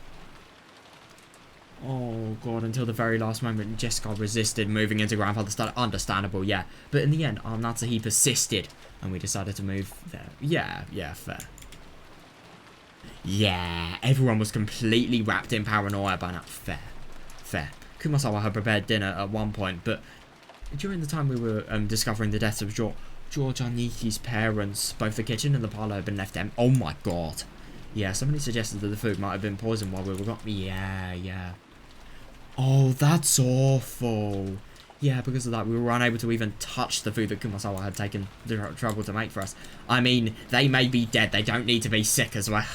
Oh god, until the very last moment, Jessica resisted moving into grandfather's study. Understandable, yeah. But in the end, our Natsuhi persisted, and we decided to move there. Yeah, fair. Yeah, everyone was completely wrapped in paranoia by now. Fair. Kumasawa had prepared dinner at one point, but during the time we were discovering the deaths of George Aniki's parents, both the kitchen and the parlour had been left empty. Oh my god. Yeah, somebody suggested that the food might have been poisoned while we were gone. Yeah. Oh, that's awful. Yeah, because of that, we were unable to even touch the food that Kumasawa had taken the trouble to make for us. I mean, they may be dead. They don't need to be sick as well.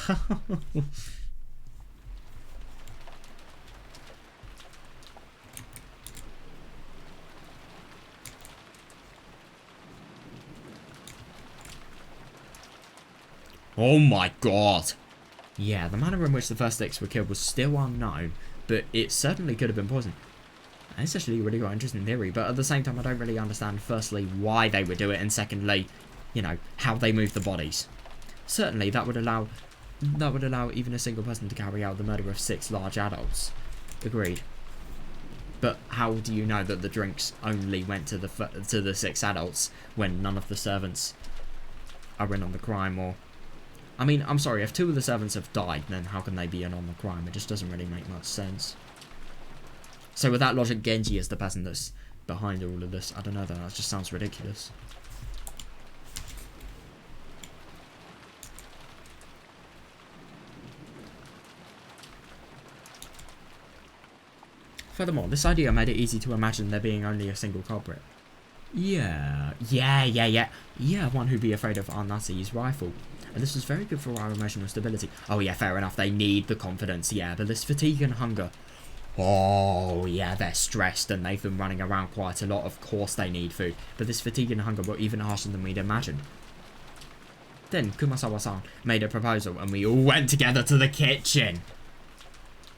Oh my god. Yeah, the manner in which the first 6 were killed was still unknown, but it certainly could have been poisoned. It's actually a really quite interesting theory, but at the same time I don't really understand, firstly, why they would do it, and secondly, you know, how they move the bodies. Certainly, that would allow even a single person to carry out the murder of 6 large adults. Agreed. But how do you know that the drinks only went to the 6 adults when none of the servants are in on the crime? Or, I mean, I'm sorry, if 2 of the servants have died, then how can they be in on the crime? It just doesn't really make much sense. So with that logic, Genji is the person that's behind all of this. I don't know, though. That just sounds ridiculous. Furthermore, this idea made it easy to imagine there being only a single culprit. Yeah, one who'd be afraid of Arnasi's rifle. And this was very good for our emotional stability. Oh yeah, fair enough. They need the confidence. Yeah, but this fatigue and hunger. Oh yeah, they're stressed and they've been running around quite a lot. Of course they need food. But this fatigue and hunger were even harsher than we'd imagined. Then Kumasawa-san made a proposal and we all went together to the kitchen.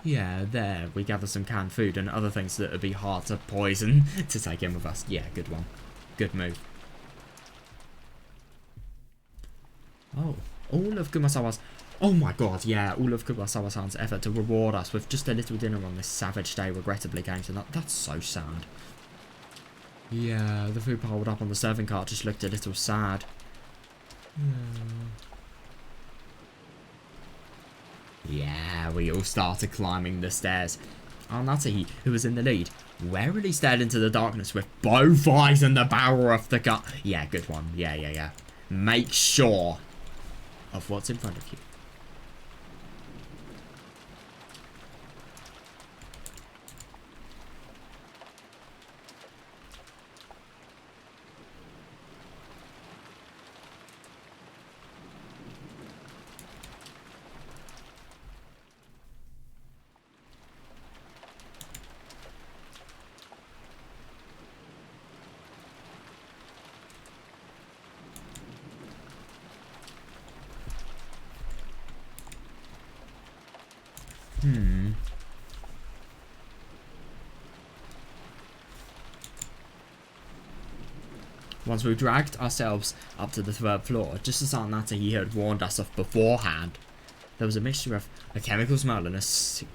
Yeah, there. We gathered some canned food and other things that would be hard to poison to take in with us. Yeah, good one. Good move. Oh, all of Kumasawa's... Oh my god, yeah, all of Kumasawa-san's effort to reward us with just a little dinner on this savage day regrettably came to that. That's so sad. Yeah, the food piled up on the serving cart just looked a little sad. Yeah, we all started climbing the stairs. Natsuhi, who was in the lead, warily stared into the darkness with both eyes and the barrel of the gun. Yeah, good one. Yeah. Make sure of what's in front of you. Once we dragged ourselves up to the 3rd floor, just as Natsuhi had warned us of beforehand, there was a mixture of a chemical smell and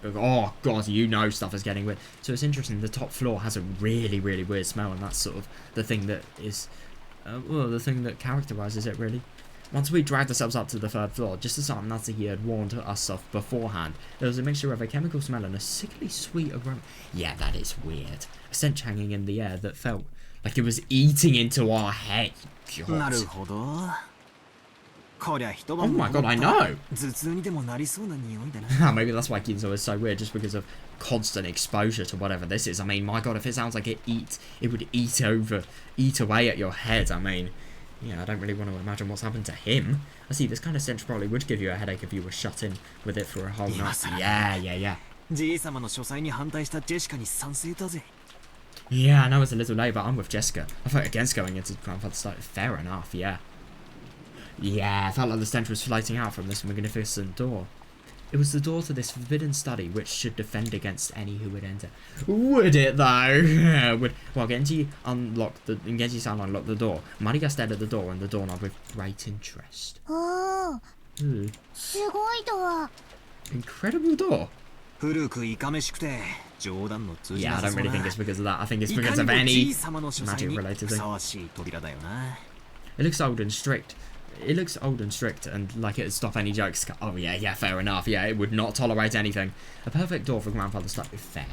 oh god, you know stuff is getting weird. So it's interesting, the top floor has a really weird smell, and that's sort of the thing that is, well, the thing that characterises it, really. Once we dragged ourselves up to the 3rd floor, just as Natsuhi had warned us of beforehand, there was a mixture of a chemical smell and a sickly sweet aroma. Yeah, that is weird. A stench hanging in the air that felt like it was eating into our head. God. Oh my god, I know! Maybe that's why Ginzo is so weird, just because of constant exposure to whatever this is. I mean, my god, if it sounds like it would eat away at your head. I mean, yeah, I don't really want to imagine what's happened to him. I see, this kind of stench probably would give you a headache if you were shut in with it for a whole night. Yeah. Yeah, I know it's a little late, but I'm with Jessica. I vote against going into Grandfather's Site. Fair enough, yeah. Yeah, I felt like the stench was floating out from this magnificent door. It was the door to this forbidden study which should defend against any who would enter. Would it though? Well, Genji unlocked Genji-san unlocked the door. Mariga stared at the door and the doorknob with great interest. Oh, すごいドア. Incredible door. Yeah, I don't really think it's because of that. I think it's because of any magic-related thing. It looks old and strict. And like it'd stop any jokes. Oh yeah, fair enough. Yeah, it would not tolerate anything. A perfect door for Grandfather's Stuff is fair.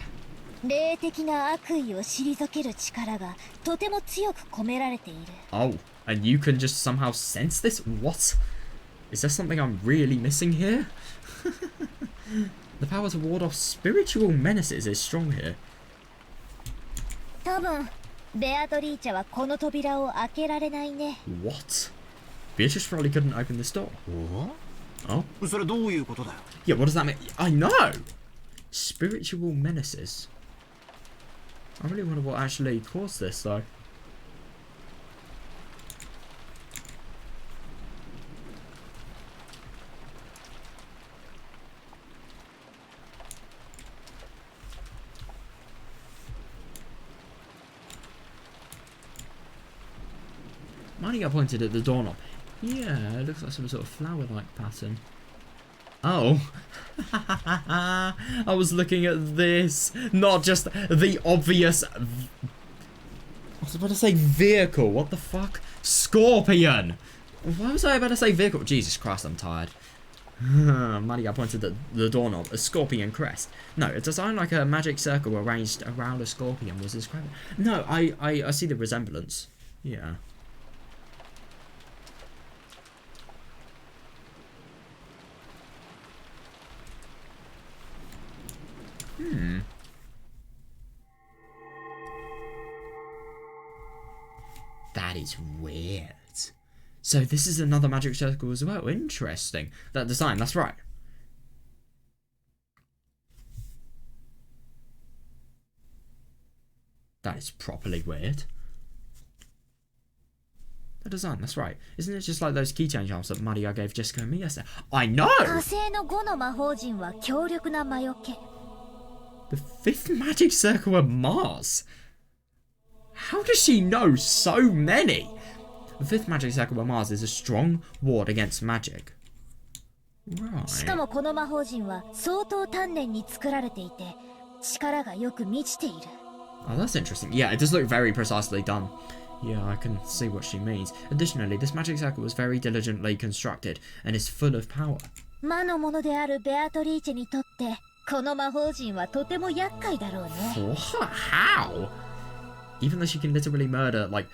霊的な悪意を退ける力がとても強く込められている。 Oh, and you can just somehow sense this? What? Is there something I'm really missing here? The power to ward off spiritual menaces is strong here. 多分ベアトリーチャはこの扉を開けられないね。 What? Beatrice probably couldn't open this door. Oh? それどういうことだよ。 Yeah, what does that mean? I know! Spiritual menaces. I really wonder what actually caused this, though. Marnie pointed at the doorknob. Yeah, it looks like some sort of flower-like pattern. Oh. I was looking at this. Not just the obvious... I was about to say vehicle. What the fuck? Scorpion. Why was I about to say vehicle? Jesus Christ, I'm tired. Maria pointed at the doorknob. A scorpion crest. No, a design like a magic circle arranged around a scorpion was described. No, I see the resemblance. Yeah. That is weird. So this is another magic circle as well. Interesting. That design, that's right. That is properly weird. The design, that's right. Isn't it just like those keychain charms that Maria gave Jessica and me yesterday? I know! 火星の5の魔法陣は強力な魔除け。 The fifth magic circle of Mars? How does she know so many? The fifth magic circle of Mars is a strong ward against magic. しか Right. もこの魔法陣は相当丹念に作られていて、力がよく満ちている。 Oh, that's interesting. Yeah, it does look very precisely done. Yeah, I can see what she means. Additionally, this magic circle was very diligently constructed and is full of power. 魔の者であるベアトリーチェにとって、この魔法陣はとても厄介だろうね。 What? How? Even though she can literally murder, like,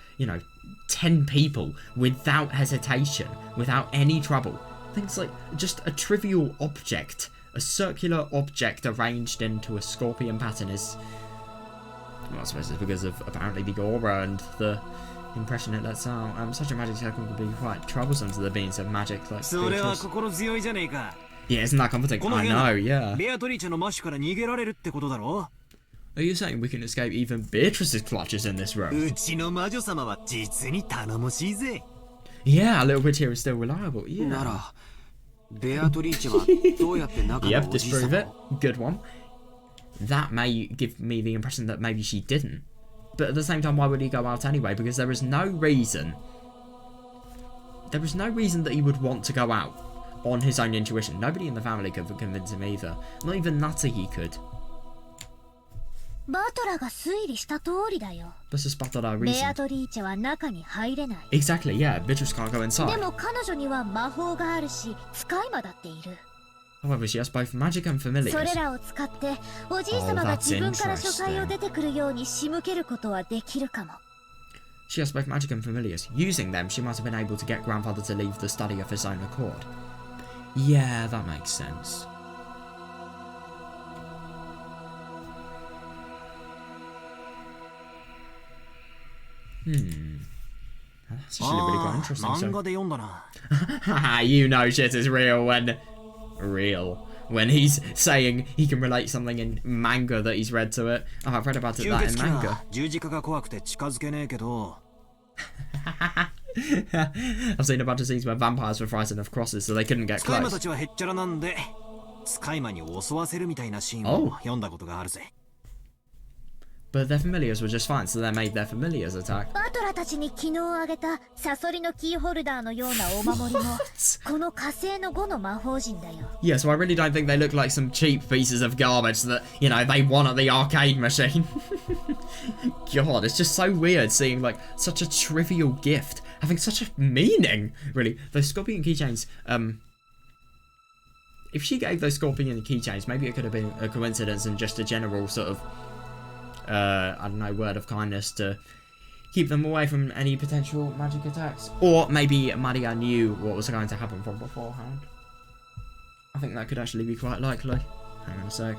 10 people without hesitation, without any trouble. Things like just a trivial object, a circular object arranged into a scorpion pattern is... Well, I suppose it's because of apparently the aura and the impression it lets out. Such a magic circle could be quite troublesome to the beings of magic like それは Beatrice. 心強いじゃねえか。 Yeah, isn't that comforting? この I 部 know, 屋 yeah. ベアトリーチェのマッシュから逃げられるってことだろ。 Are you saying we can escape even Beatrice's clutches in this room? うちの魔女様は実に頼もしいぜ。 Yeah, a little bit here is still reliable. Yeah. ならベアトリーチェはどうやって中の Yep, おじいさ disprove ま it. を Good one. That may give me the impression that maybe she didn't. But at the same time, why would he go out anyway? Because there is no reason. There is no reason that he would want to go out on his own intuition. Nobody in the family could convince him either. Not even Natsuki could. バトラが推理した通りだよ。 Let's just battle our ベア reason. トリーチェは中に入れない。 Exactly, yeah. Beatrice can't go で inside. も彼女には魔法があるし、使い魔だっている。 However, she has both magic and そ familiars. れらを使っておじい様が自分から書斎を出てくるように仕向けることはできるかも。 She has both magic and familiars. Using them, she might have been able to get grandfather to leave the study of his own accord. Yeah, that makes sense. That's actually really quite ああ、 interesting. 漫画 So, で読んだな。 you know shit is real when he's saying he can relate something in manga that he's read to it. Oh, I've read about it 吸 that 血 in 鬼 manga. は十字架が怖くて近づけねえけど、 I've seen a bunch of scenes where vampires were frightened of crosses, so they couldn't get 使い魔 close. たちはへっちゃらなんで、使い魔に襲わせるみたいなシーン Oh. を読んだことがあるぜ。 But their familiars were just fine, so they made their familiars attack. バトラたちに昨日あげたサソリのキーホルダーのようなお守りもこの火星の5の魔法陣だよ。 Yeah, so I really don't think they look like some cheap pieces of garbage that, they won at the arcade machine. God, it's just so weird seeing, like, such a trivial gift having such a meaning, really. Those scorpion keychains, if she gave those scorpion keychains, maybe it could have been a coincidence and just a general sort of, I don't know, word of kindness to keep them away from any potential magic attacks. Or maybe Maria knew what was going to happen from beforehand. I think that could actually be quite likely. Hang on a sec.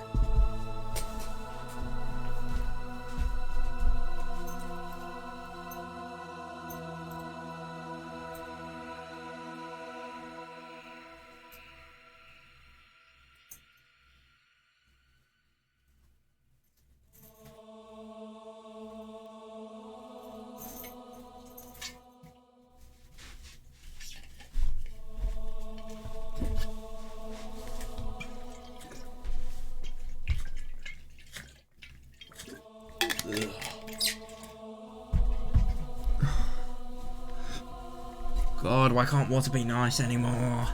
God, why can't water be nice anymore?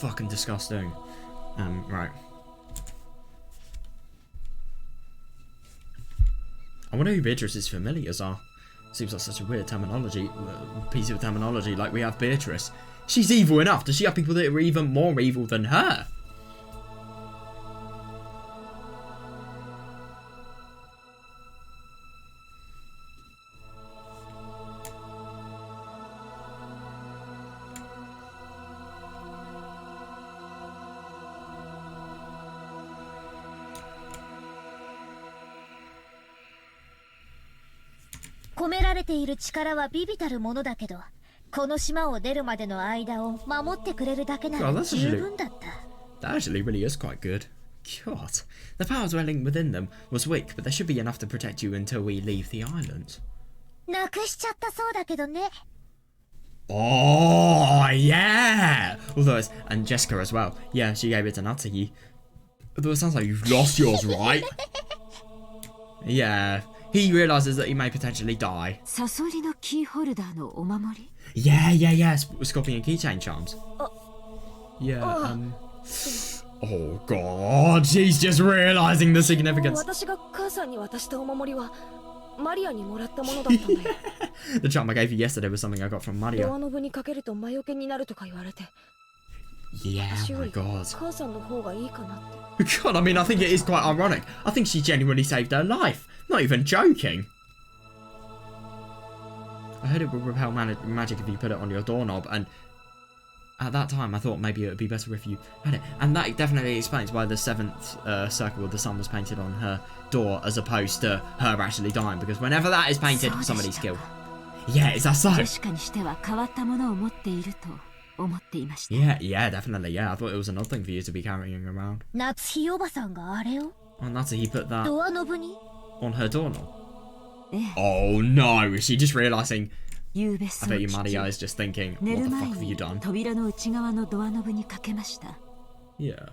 Fucking disgusting. Right. I wonder who Beatrice's familiars are. Seems like such a weird piece of terminology, like we have Beatrice. She's evil enough. Does she have people that are even more evil than her?込められている力は微々たるものだけど、この島を出るまでの間を守ってくれるだけな God, ら that's 十 actually- 分だった。 That actually really is quite good. God. The power dwelling within them was weak, but there should be enough to protect you until we leave the island. なくしちゃったそうだけどね。 Oh, yeah! Although it's, and Jessica as well. Yeah, she gave it to Natsuki. Although it sounds like you've lost yours, right? Yeah. He realizes that he may potentially die. サソリのキーホルダーのお守り Yeah, yeah, yeah. Scorpion keychain charms. Yeah, Oh, God. She's just realizing the significance. 私が母さんに渡したお守りはマリアにもらったものだったんだよ。 The charm I gave you yesterday was something I got from ドア Maria. ノブにかけると魔除けになるとか言われて、 Yeah, 私よ my り God. 母さんの方がいいかなって。 God, I mean, I think it is quite ironic. I think she genuinely saved her life. Not even joking. I heard it would repel magic if you put it on your doorknob, and at that time I thought maybe it would be better if you had it. And that definitely explains why the 7th circle of the sun was painted on her door as opposed to her actually dying, because whenever that is painted, somebody's killed. Yeah, is that so? ジェシカにしては変わったものを持っていると思っていました。 Yeah, yeah, definitely. Yeah, I thought it was an odd thing for you to be carrying around. 夏日おばさんがあれを Oh, Natsu, he put that ドアノブに on her doorknob. ええ、 Oh no, is she just realizing? ゆうべ I そ bet の you 父 Maria is just thinking, 寝 what る the 前 fuck have you に done? 扉の内側のドアノブにかけました。 Yeah.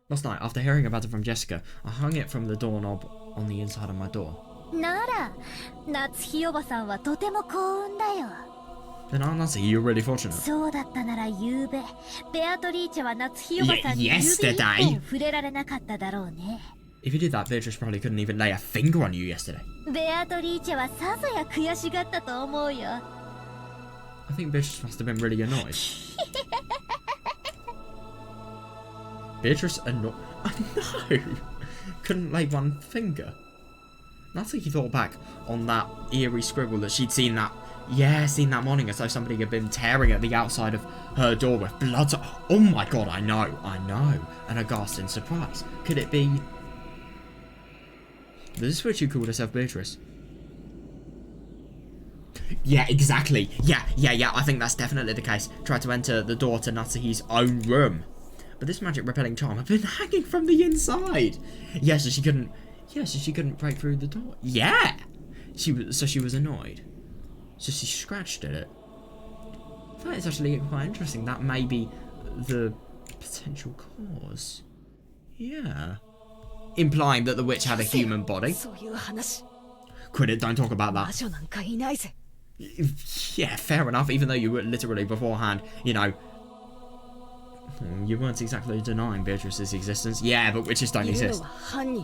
Last night, after hearing about it from Jessica, I hung it from the doorknob on the inside of my door. なら夏日おばさんはとても幸運だよ。 Then Nancy, you're really fortunate. そうだったなら夕べベアトリーチェは夏日おばさんに Ye- 指一 yesterday? 本触れられなかっただろうね。 If you did that, Beatrice probably couldn't even lay a finger on you yesterday. ベアトリーチェはさぞや悔しがったと思うよ。 I think Beatrice must have been really annoyed. Beatrice annoyed? No! Couldn't lay one finger. That's like he thought back on that eerie scribble that she'd seen that morning as though somebody had been tearing at the outside of her door with blood. Oh my God, I know. And aghast in surprise. Could it be... This is what you called herself Beatrice. Yeah, exactly. Yeah, I think that's definitely the case. Tried to enter the door to Natsuhi's own room. But this magic repelling charm had been hanging from the inside. Yeah, so she couldn't break through the door. Yeah! She was annoyed. So she scratched at it. That is actually quite interesting. That may be the potential cause. Yeah. Implying that the witch had a human body. そういう話。 Quit it, don't talk about 魔 that. 女なんかいないぜ。 Yeah, fair enough, even though you were literally beforehand, you know, you weren't exactly denying Beatrice's existence. Yeah, but witches don't いるの exist. は犯人。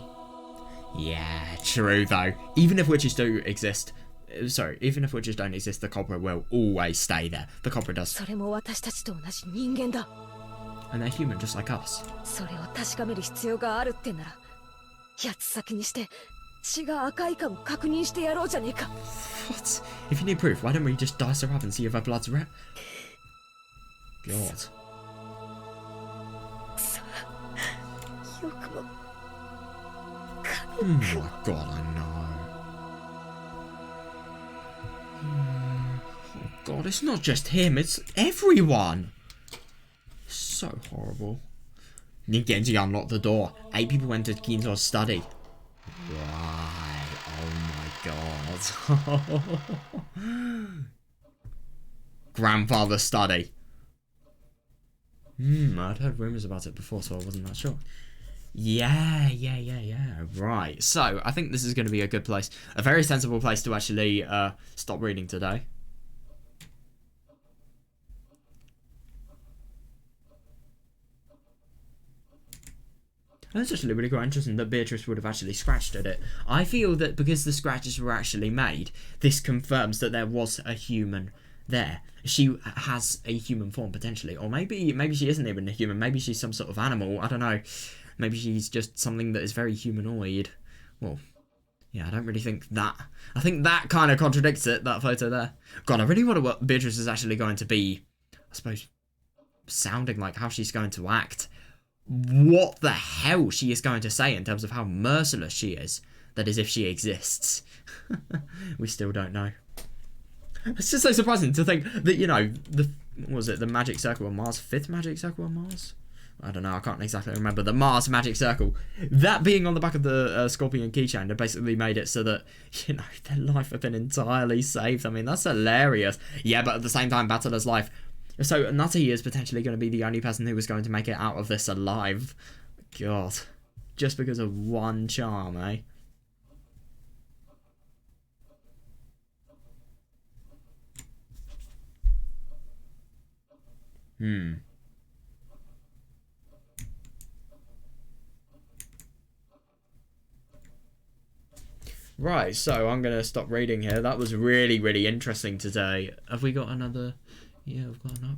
Yeah, true though. Even if witches do exist, even if witches don't exist, the culprit will always stay there. The culprit does. それも私たちと同じ人間だ。 And they're human just like us. それを確かめる必要があるってなら、八つ先にして血が赤いかも確認してやろうじゃねえか。 What? If you need proof, why don't we just dice her up and see if her blood's red? God. よくも Oh my God, I know. Oh God, it's not just him, it's everyone. So horrible. Genji unlocked the door. 8 people entered Ginto's study. Right. Oh my God. Grandfather's study. I'd heard rumours about it before, so I wasn't that sure. Yeah. Right. So, I think this is going to be a good place. A very sensible place to actually stop reading today. And it's actually really quite interesting that Beatrice would have actually scratched at it. I feel that because the scratches were actually made, this confirms that there was a human there. She has a human form, potentially. Or maybe she isn't even a human. Maybe she's some sort of animal. I don't know. Maybe she's just something that is very humanoid. Well, yeah, I don't really think that. I think that kind of contradicts it, that photo there. God, I really wonder what Beatrice is actually going to be, I suppose, sounding like, how she's going to act. What the hell she is going to say in terms of how merciless she is. That is, if she exists. We still don't know. It's just so surprising to think that, you know, what was it, the magic circle on Mars, 5th magic circle on Mars? I don't know, I can't exactly remember. The Mars magic circle, that being on the back of the Scorpion keychain, they basically made it so that, you know, their life had been entirely saved. I mean, that's hilarious. Yeah, but at the same time, Batila's life. So Nutty is potentially going to be the only person who was going to make it out of this alive. God. Just because of one charm, eh? Right, so I'm going to stop reading here. That was really, really interesting today. Have we got another... Yeah, we've got an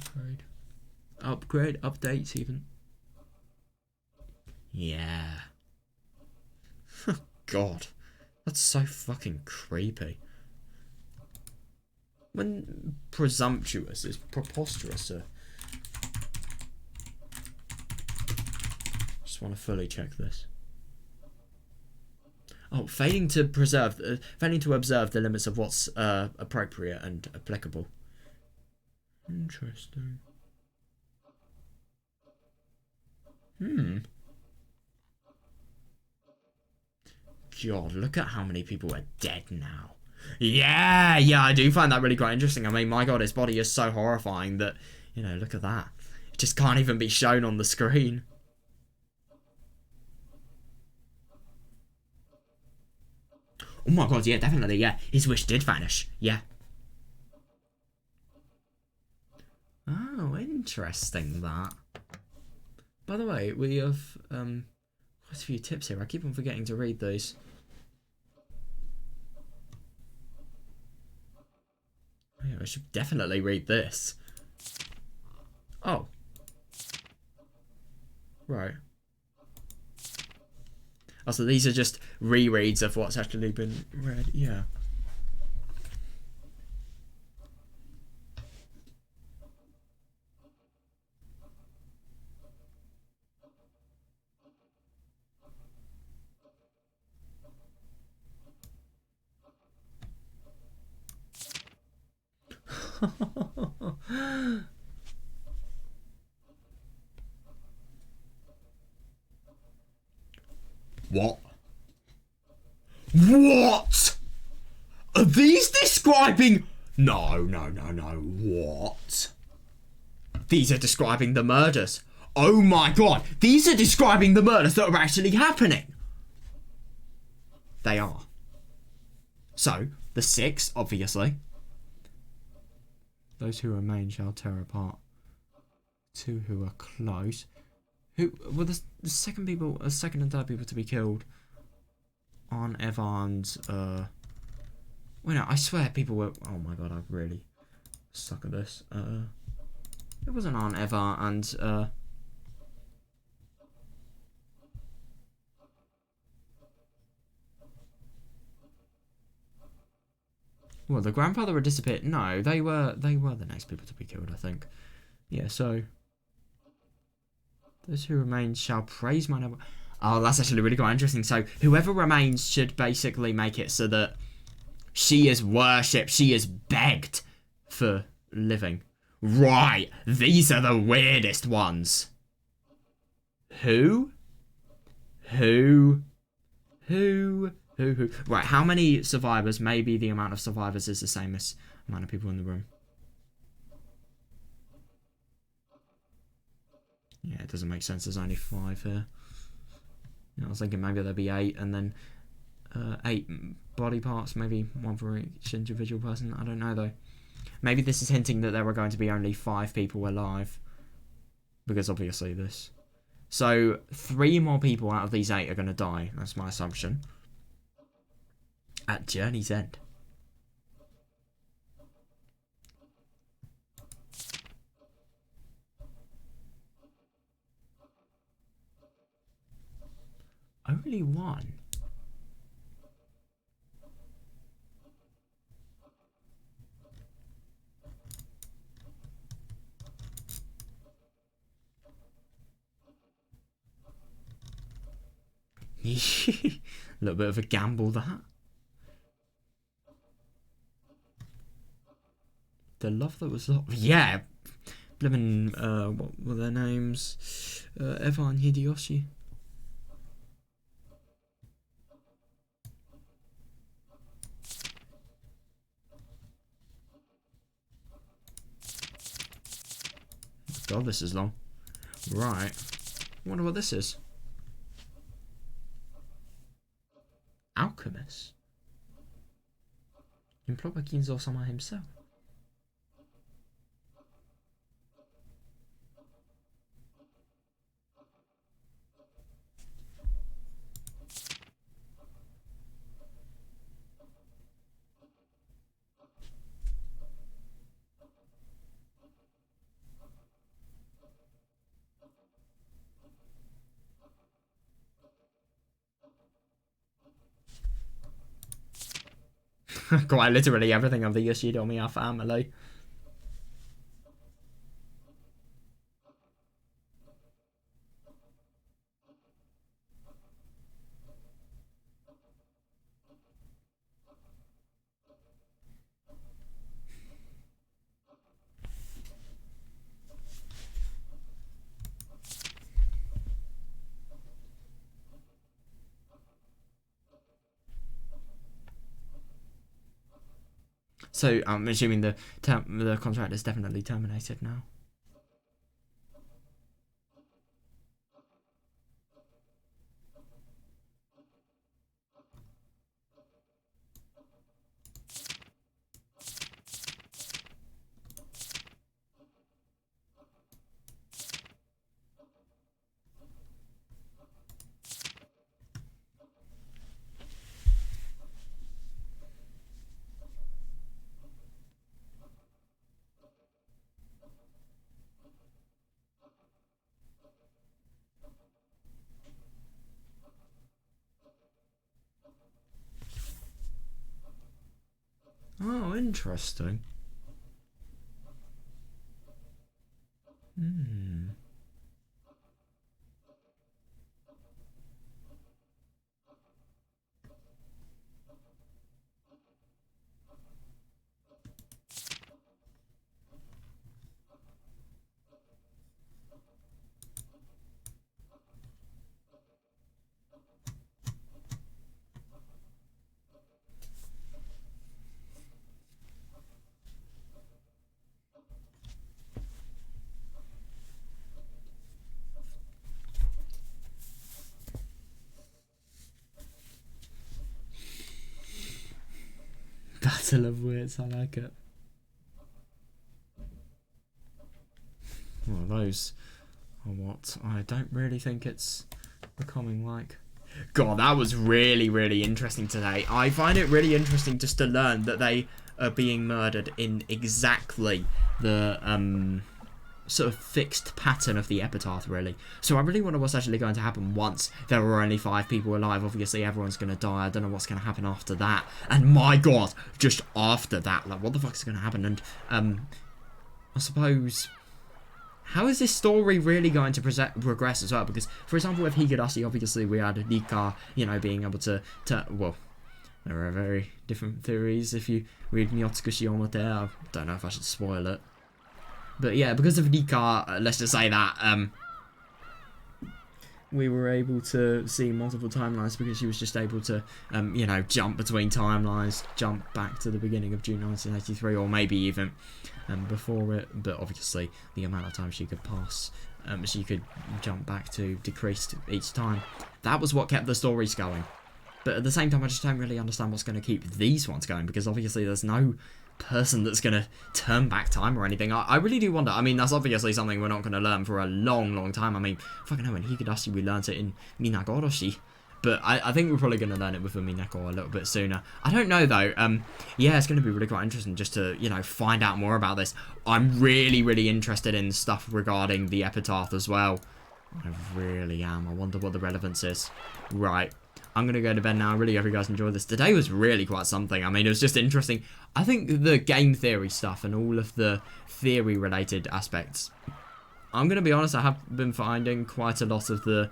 upgrade. Updates even. Yeah. God. That's so fucking creepy. When presumptuous is preposterous. Just want to fully check this. Oh, failing to observe the limits of what's appropriate and applicable. Interesting. God, look at how many people are dead now. Yeah, I do find that really quite interesting. I mean, my God, his body is so horrifying that, you know, look at that. It just can't even be shown on the screen. Oh my God, yeah, definitely, yeah. His wish did vanish, yeah. Oh, interesting, that. By the way, we have quite a few tips here. I keep on forgetting to read these. Oh, yeah, I should definitely read this. Oh. Right. Oh, so these are just rereads of what's actually been read. Yeah. What? What? Are these describing... No. What? These are describing the murders. Oh my God. These are describing the murders that are actually happening. They are. So, the 6, obviously. Those who remain shall tear apart. 2 who are close. Who? Well, the second and third people to be killed aren't Evans. Wait, no, I swear people were. Oh my God, I really suck at this. It wasn't Aunt Eva and well, the grandfather had disappeared. No, they were the next people to be killed, I think. Yeah, so those who remain shall praise my noble. Oh, that's actually really quite interesting. So whoever remains should basically make it so that she is worshipped, she is begged for living. Right, these are the weirdest ones. Who? Right, how many survivors? Maybe the amount of survivors is the same as the amount of people in the room. Yeah, it doesn't make sense. There's only 5 here. I was thinking maybe there'd be 8 and then 8 body parts, maybe 1 for each individual person. I don't know though. Maybe this is hinting that there are going to be only 5 people alive. Because obviously this. So 3 more people out of these 8 are going to die. That's my assumption. At Journey's End. Only 1. A little bit of a gamble, that. The love that was lost. Yeah. Blimmin', what were their names? Eva and Hideyoshi. God, this is long. Right. I wonder what this is. Alchemist? Employed by Ginzo-sama himself. Quite literally everything of the Yoshidomiya family. So I'm assuming the contract is definitely terminated now. Oh, interesting. Battle of Wits, I like it. Well, those are what I don't really think it's becoming like. God, that was really, really interesting today. I find it really interesting just to learn that they are being murdered in exactly the sort of fixed pattern of the epitaph, really. So I really wonder what's actually going to happen once there are only 5 people alive. Obviously everyone's going to die. I don't know what's going to happen after that. And my God, just after that, like, what the fuck is going to happen? And I suppose, how is this story really going to progress as well? Because, for example, with Higurashi, obviously we had Rika, you know, being able to well, there are very different theories. If you read Myotsukushi Omote, I don't know if I should spoil it. But yeah, because of Rika, let's just say that we were able to see multiple timelines because she was just able to, you know, jump between timelines, jump back to the beginning of June 1983, or maybe even before it. But obviously, the amount of time she could pass, she could jump back to decreased each time. That was what kept the stories going. But at the same time, I just don't really understand what's going to keep these ones going, because obviously there's no person that's going to turn back time or anything. I really do wonder. I mean, that's obviously something we're not going to learn for a long, long time. I mean, fucking hell, in Higurashi we learned it in Minagoroshi. But I think we're probably going to learn it with Umineko a little bit sooner. I don't know, though. Yeah, it's going to be really quite interesting just to, you know, find out more about this. I'm really, really interested in stuff regarding the epitaph as well. I really am. I wonder what the relevance is. Right. I'm going to go to bed now. I really hope you guys enjoyed this. Today was really quite something. I mean, it was just interesting. I think the game theory stuff and all of the theory-related aspects, I'm going to be honest, I have been finding quite a lot of the,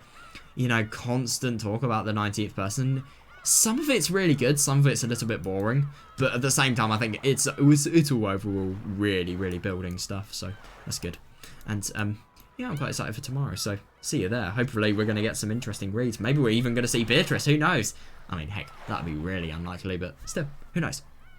you know, constant talk about the 19th person some of it's really good, some of it's a little bit boring, but at the same time, I think it's all overall really building stuff, so that's good. And yeah, I'm quite excited for tomorrow, so see you there. Hopefully we're going to get some interesting reads. Maybe we're even going to see Beatrice, who knows? I mean, heck, that'd be really unlikely, but still, who knows?